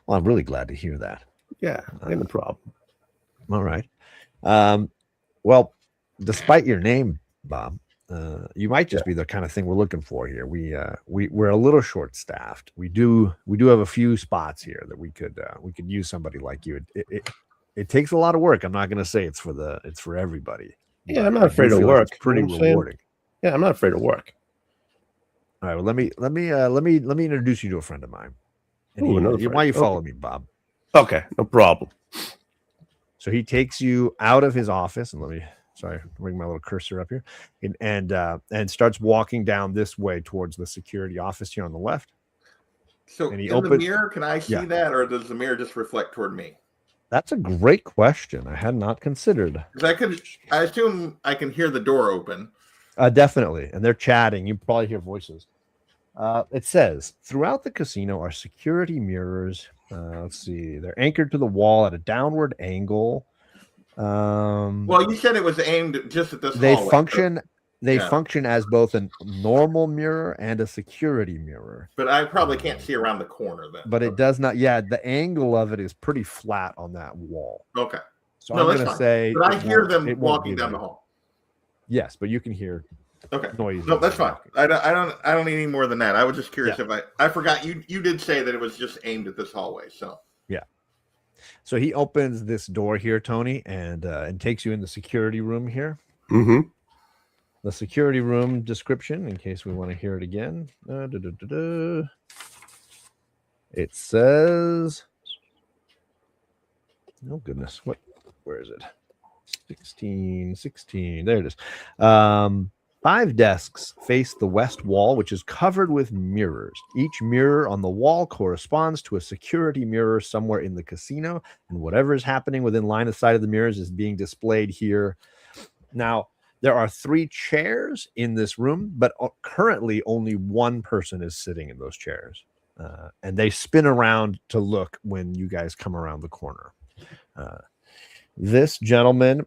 Well, I'm really glad to hear that. Yeah, I have no problem. All right. Well, despite your name, Bob, you might just be the kind of thing we're looking for here. We're a little short-staffed. We do have a few spots here that we could use somebody like you. It takes a lot of work. I'm not going to say it's for everybody. Yeah, I'm not afraid of work. It's pretty rewarding. Yeah, I'm not afraid of work. All right. Well, let me introduce you to a friend of mine. And why you follow me, Bob? Okay, no problem. So he takes you out of his office, and bring my little cursor up here, and starts walking down this way towards the security office here on the left. So the mirror, can I see that, or does the mirror just reflect toward me? That's a great question. I had not considered. Because I assume I can hear the door open. Definitely, and they're chatting. You probably hear voices. It says, throughout the casino are security mirrors. Let's see. They're anchored to the wall at a downward angle. Well, you said it was aimed just at this hallway. They function as both a normal mirror and a security mirror. But I probably can't see around the corner then. But it does not. Yeah, the angle of it is pretty flat on that wall. Okay. So I'm going to say. But I hear them walking down the hall. Yes, but you can hear noise. No, that's fine. I don't need any more than that. I was just curious if I forgot you did say that it was just aimed at this hallway. So yeah. So he opens this door here, Tony, and takes you in the security room here. Mm-hmm. The security room description, in case we want to hear it again. It says, oh goodness, where is it? 16. There it is. 5 desks face the west wall, which is covered with mirrors. Each mirror on the wall corresponds to a security mirror somewhere in the casino, and whatever is happening within line of sight of the mirrors is being displayed here. Now, there are 3 chairs in this room, but currently only one person is sitting in those chairs. And they spin around to look when you guys come around the corner. This gentleman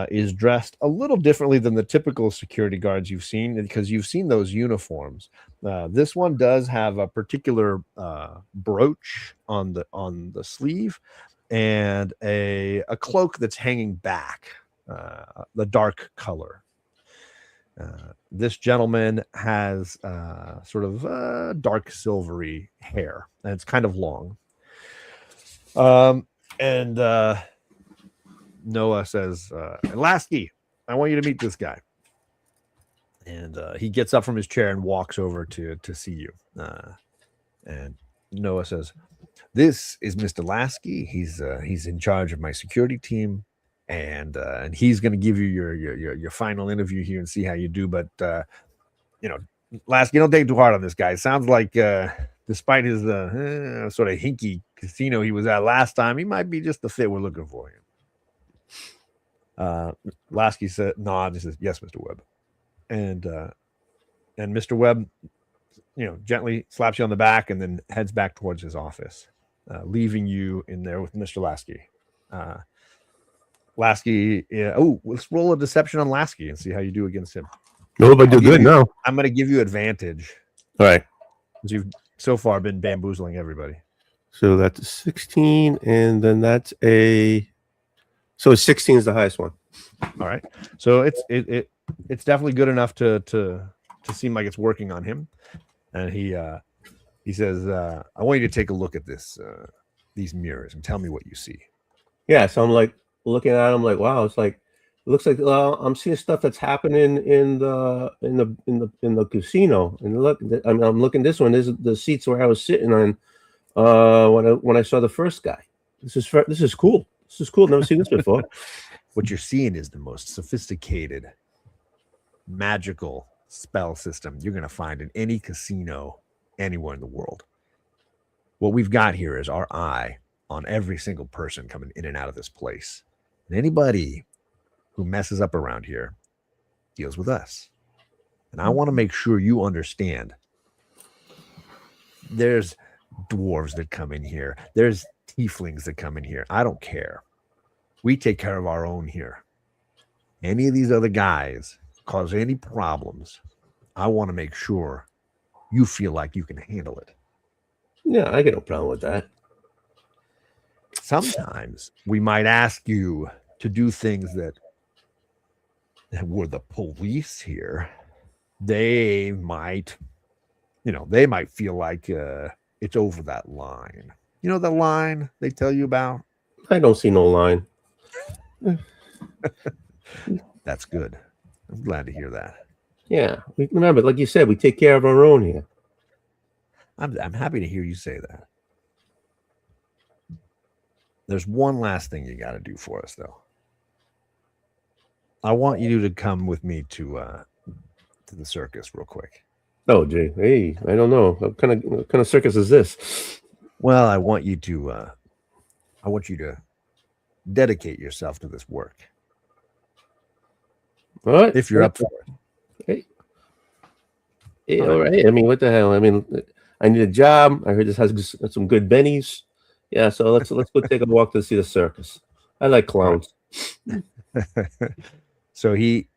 is dressed a little differently than the typical security guards you've seen, because you've seen those uniforms. This one does have a particular brooch on the sleeve and a cloak that's hanging back, the dark color. This gentleman has sort of dark silvery hair, and it's kind of long. Noah says, Lasky, I want you to meet this guy. And he gets up from his chair and walks over to see you. And Noah says, this is Mr. Lasky. He's in charge of my security team. And he's going to give you your final interview here and see how you do. But, Lasky, don't take too hard on this guy. It sounds like despite his sort of hinky casino he was at last time, he might be just the fit we're looking for him. Lasky said, "No." He says, "Yes, Mr. Webb," and Mr. Webb, gently slaps you on the back and then heads back towards his office, leaving you in there with Mr. Lasky. Lasky, let's roll a deception on Lasky and see how you do against him. No, but do good now. I'm going to give you advantage. All right. Because you've so far been bamboozling everybody. So that's a 16, and then that's so 16 is the highest one. All right. So it's definitely good enough to seem like it's working on him. And he says, I want you to take a look at these mirrors and tell me what you see. Yeah, so I'm like looking at them like, wow, it looks like I'm seeing stuff that's happening in the casino. And look, I'm looking this one. This is the seats where I was sitting on when I saw the first guy. This is cool. This is cool. Never seen this before. What you're seeing is the most sophisticated magical spell system you're going to find in any casino anywhere in the world. What we've got here is our eye on every single person coming in and out of this place. And anybody who messes up around here deals with us. And I want to make sure you understand there's dwarves that come in here. There's tieflings that come in here. I don't care. We take care of our own here. Any of these other guys cause any problems, I want to make sure you feel like you can handle it. Yeah, I get no problem with that. Sometimes we might ask you to do things that were the police here. They might feel like it's over that line. You know the line they tell you about? I don't see no line. That's good. I'm glad to hear that. Yeah, remember, like you said, we take care of our own here. I'm happy to hear you say that. There's one last thing you got to do for us, though. I want you to come with me to the circus real quick. Oh, gee, hey, I don't know. What kind of circus is this? Well, I want you to dedicate yourself to this work. What? If you're up for it. Hey, all right. I mean, what the hell? I mean, I need a job. I heard this has some good bennies. Yeah, so let's go take a walk to see the circus. I like clowns. So he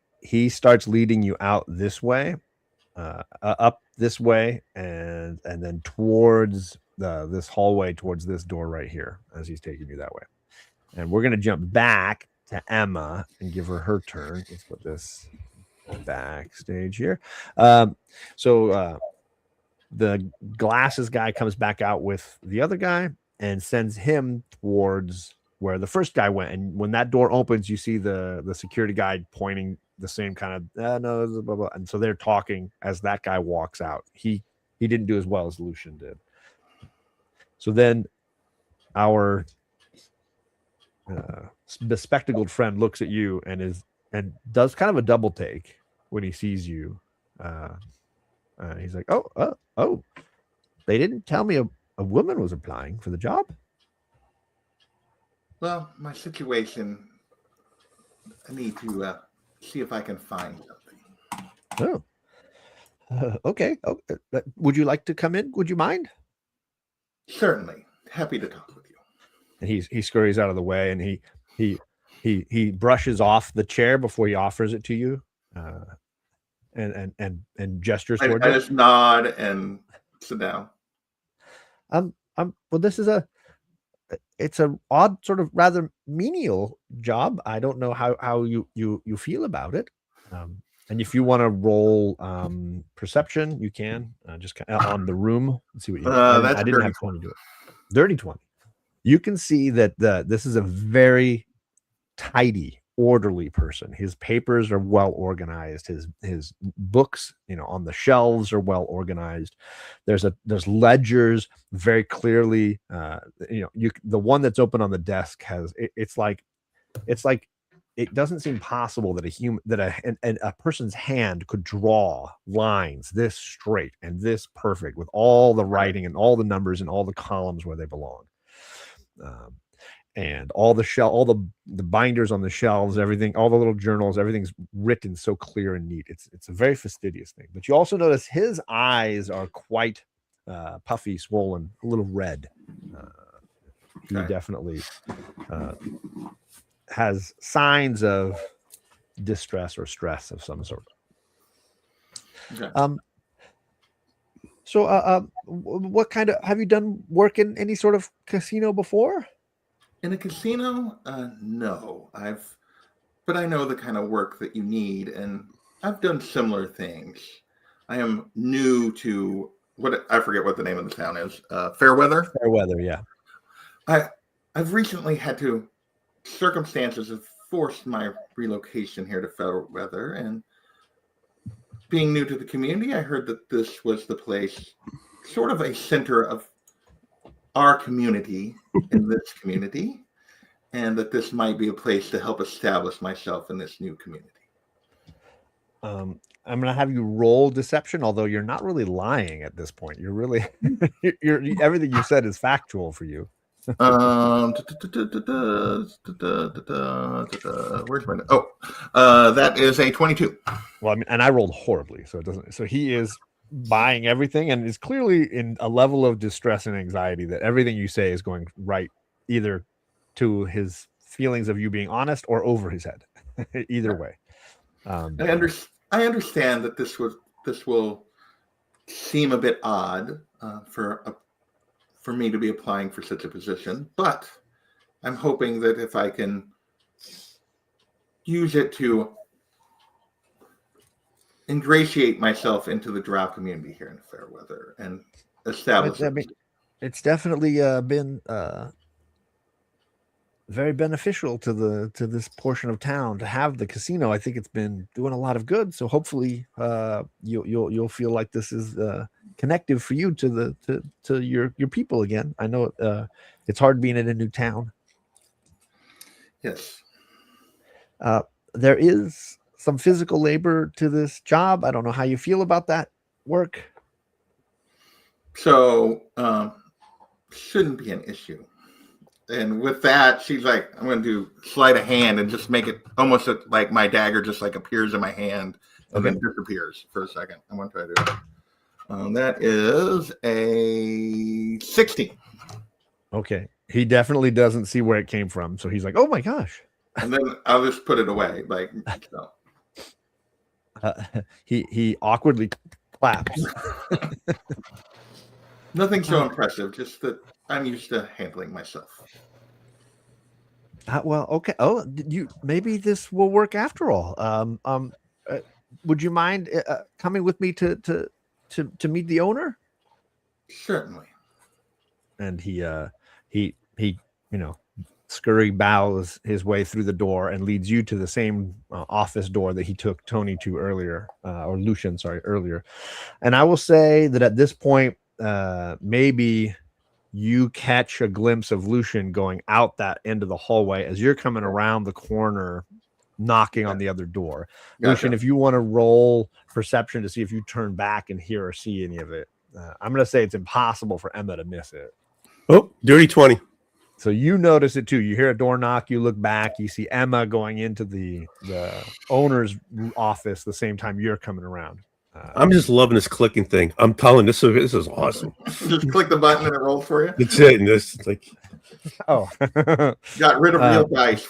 starts leading you out this way, up this way, and then towards this hallway, towards this door right here, as he's taking you that way. And we're gonna jump back to Emma and give her her turn. Let's put this backstage here. So the glasses guy comes back out with the other guy and sends him towards where the first guy went. And when that door opens, you see the security guy pointing the same kind of no, blah, blah. And so they're talking as that guy walks out. He didn't do as well as Lucian did. So then our bespectacled friend looks at you and does kind of a double take when he sees you. He's like, oh, they didn't tell me a woman was applying for the job. Well, my situation, I need to see if I can find something. Oh, okay. Would you like to come in? Would you mind? Certainly. Happy to talk with you. And he scurries out of the way, and he brushes off the chair before he offers it to you, and gestures towards I it. just nod and sit down. Well, this is it's a odd, sort of rather menial job. I don't know how you feel about it. And if you want to roll perception, you can just on the room. Let's see what you. I didn't have time to do it. Dirty 20. You can see that this is a very tidy, orderly person. His papers are well organized. His books, on the shelves are well organized. There's ledgers very clearly. The one that's open on the desk has. It's like it doesn't seem possible that a person's hand could draw lines this straight and this perfect with all the writing and all the numbers and all the columns where they belong. And all the binders on the shelves, everything, all the little journals, everything's written so clear and neat. It's a very fastidious thing. But you also notice his eyes are quite puffy, swollen, a little red. He definitely has signs of distress or stress of some sort. Okay. So what kind of, have you done work in any sort of casino before? In a casino? No. But I know the kind of work that you need, and I've done similar things. I am new to I forget what the name of the town is. Fairweather? Fairweather, yeah. I've recently circumstances have forced my relocation here to Fairweather, and being new to the community, I heard that this was the place, sort of a center of our community in this community, and that this might be a place to help establish myself in this new community. I'm going to have you roll deception, although you're not really lying at this point. You're really, everything you said is factual for you. Where's my? That is a 22. Well, I mean, and I rolled horribly, so it doesn't. So he is buying everything and is clearly in a level of distress and anxiety that everything you say is going right, either to his feelings of you being honest or over his head. Either way. I understand that this will seem a bit odd for me to be applying for such a position, but I'm hoping that if I can use it to ingratiate myself into the drow community here in Fairweather and establish. It's definitely been very beneficial to this portion of town to have the casino. I think it's been doing a lot of good. So hopefully you'll feel like this is connective for you to your people again. I know it's hard being in a new town. Yes. There is some physical labor to this job. I don't know how you feel about that work. So shouldn't be an issue. And with that, she's like, I'm going to slide a hand and just make it almost like my dagger just like appears in my hand and then disappears for a second. I'm going to try to do it. That is a 16. Okay. He definitely doesn't see where it came from. So he's like, oh my gosh. And then I'll just put it away. Like, so. He awkwardly claps. Nothing so impressive, just that I'm used to handling myself. Well, okay. Oh, maybe this will work after all. Would you mind coming with me to meet the owner? Certainly. And he scurry bows his way through the door and leads you to the same office door that he took Tony to earlier, or Lucian, sorry, earlier. And I will say that at this point, maybe you catch a glimpse of Lucian going out that end of the hallway as you're coming around the corner knocking on the other door. Gotcha. Lucian, if you want to roll perception to see if you turn back and hear or see any of it, I'm going to say it's impossible for Emma to miss it. Oh, dirty 20. So you notice it too. You hear a door knock, you look back, you see Emma going into the owner's office the same time you're coming around. I'm just loving this clicking thing. I'm telling this is awesome. Just click the button and it rolls for you. It's it. And this is like, Oh, Got rid of real dice.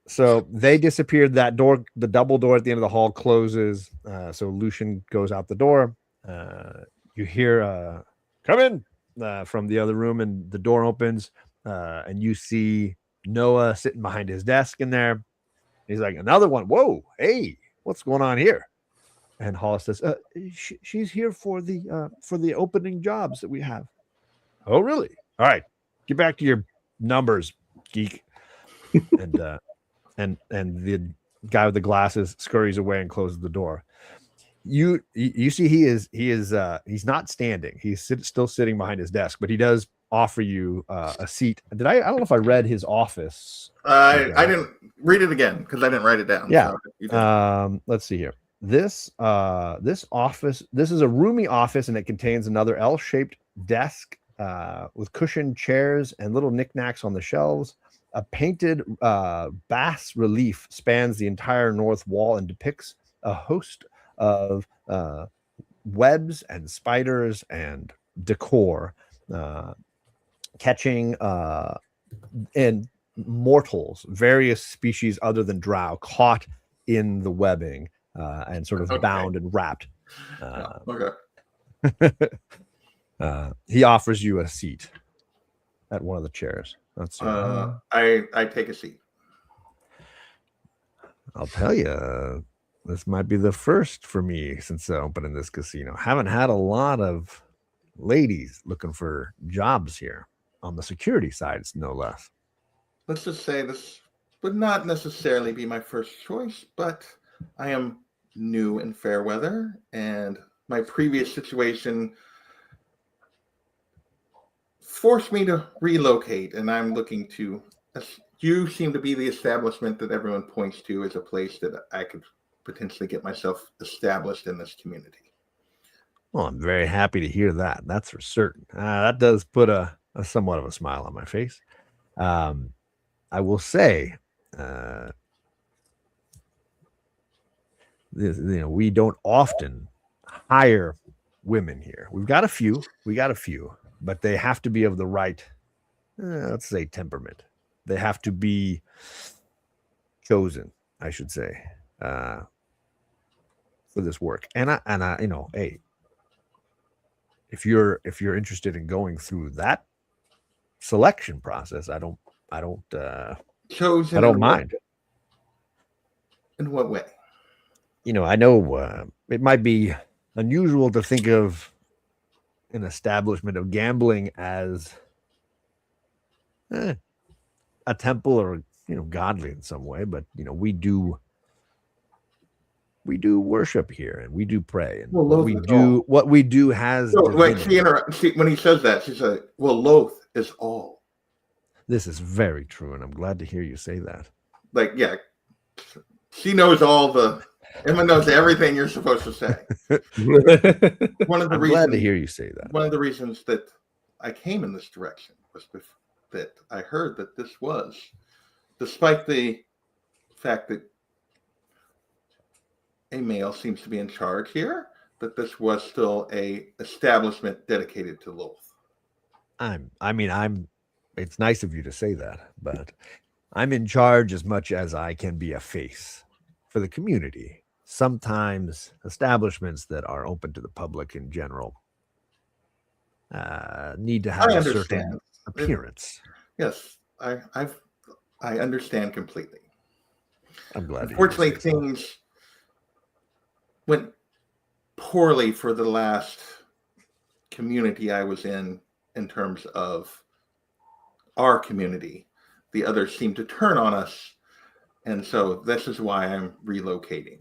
so they disappeared. That door, the double door at the end of the hall closes. So Lucian goes out the door. You hear come in from the other room, and the door opens, and you see Noah sitting behind his desk in there. He's like, another one. Whoa, hey, what's going on here? And Hollis says, she's here for the opening jobs that we have. Oh, really? All right, get back to your numbers, geek. And the guy with the glasses scurries away and closes the door. You see he's not standing. He's still sitting behind his desk, but he does offer you a seat. I don't know if I read his office. I didn't read it again because I didn't write it down. Yeah. So Let's see here. This office, this is a roomy office, and it contains another L-shaped desk with cushioned chairs and little knickknacks on the shelves. A painted bas relief spans the entire north wall and depicts a host of webs and spiders and decor, catching and mortals, various species other than drow, caught in the webbing and sort of bound and wrapped. okay. He offers you a seat at one of the chairs. Let's see. I take a seat. I'll tell you, this might be the first for me since I opened in this casino. Haven't had a lot of ladies looking for jobs here on the security side, no less. Let's just say this would not necessarily be my first choice, but I am new in Fairweather, and my previous situation forced me to relocate, and I'm looking to. You seem to be the establishment that everyone points to as a place that I could potentially get myself established in this community. Well, I'm very happy to hear that. That's for certain. That does put a somewhat of a smile on my face. I will say, we don't often hire women here. We got a few, but they have to be of the right, let's say, temperament. They have to be chosen, I should say, for this work. And I, hey, if you're interested in going through that selection process, I don't Chosen. I don't mind. In what way? I know it might be unusual to think of an establishment of gambling as a temple or godly in some way, but we do worship here and we do pray, and what we do has. So, when he says that, she said, "Well, Loth is all." This is very true, and I'm glad to hear you say that. Like, yeah, she knows Emma knows everything you're supposed to say. I'm glad to hear you say that. One of the reasons that I came in this direction was that I heard that this was, despite the fact that a male seems to be in charge here, that this was still a establishment dedicated to Loth. It's nice of you to say that, but I'm in charge as much as I can be a face for the community. Sometimes establishments that are open to the public in general need to have a certain appearance. Yes, I understand completely. I'm glad. Unfortunately, things went poorly for the last community I was in terms of our community. The others seem to turn on us, and so this is why I'm relocating.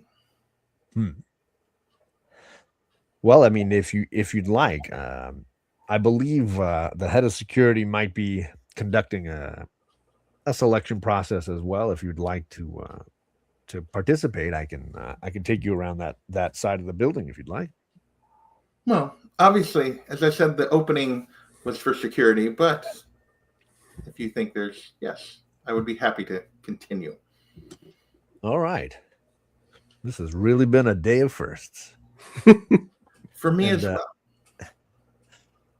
Well, I mean, if you'd like, I believe the head of security might be conducting a a selection process as well. If you'd like to participate, I can take you around that side of the building if you'd like. Well, obviously, as I said, the opening was for security, but if you think there's, yes, I would be happy to continue. All right. This has really been a day of firsts. For me And, as well.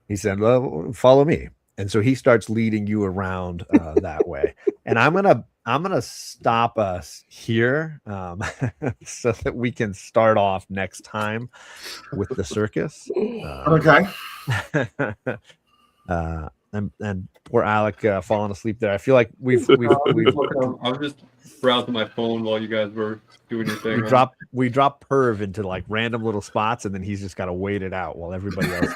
He said, well, follow me. And so he starts leading you around that way. And I'm gonna stop us here so that we can start off next time with the circus. Okay. And poor Alec falling asleep there. I feel like we've I was just browsing my phone while you guys were doing your thing. we drop Perv into like random little spots, and then he's just got to wait it out while everybody else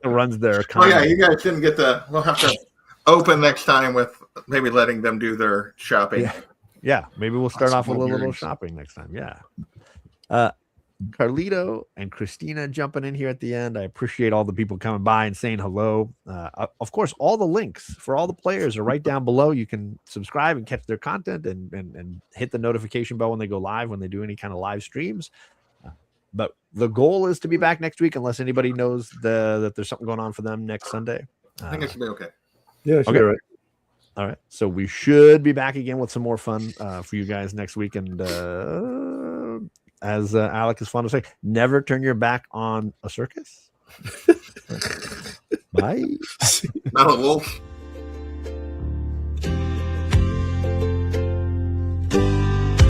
runs their. Oh yeah, you guys didn't get the. We'll have to open next time with maybe letting them do their shopping. Yeah. Maybe we'll start off with a little shopping next time. Yeah. Carlito and Christina jumping in here at the end. I appreciate all the people coming by and saying hello. Of course, all the links for all the players are right down below. You can subscribe and catch their content and hit the notification bell when they go live, when they do any kind of live streams. But the goal is to be back next week, unless anybody knows that there's something going on for them next Sunday. I think it should be okay. Yeah, Okay. sure. Right. All right. So we should be back again with some more fun for you guys next week. And as Alec is fond to say, never turn your back on a circus. Bye. Not a wolf.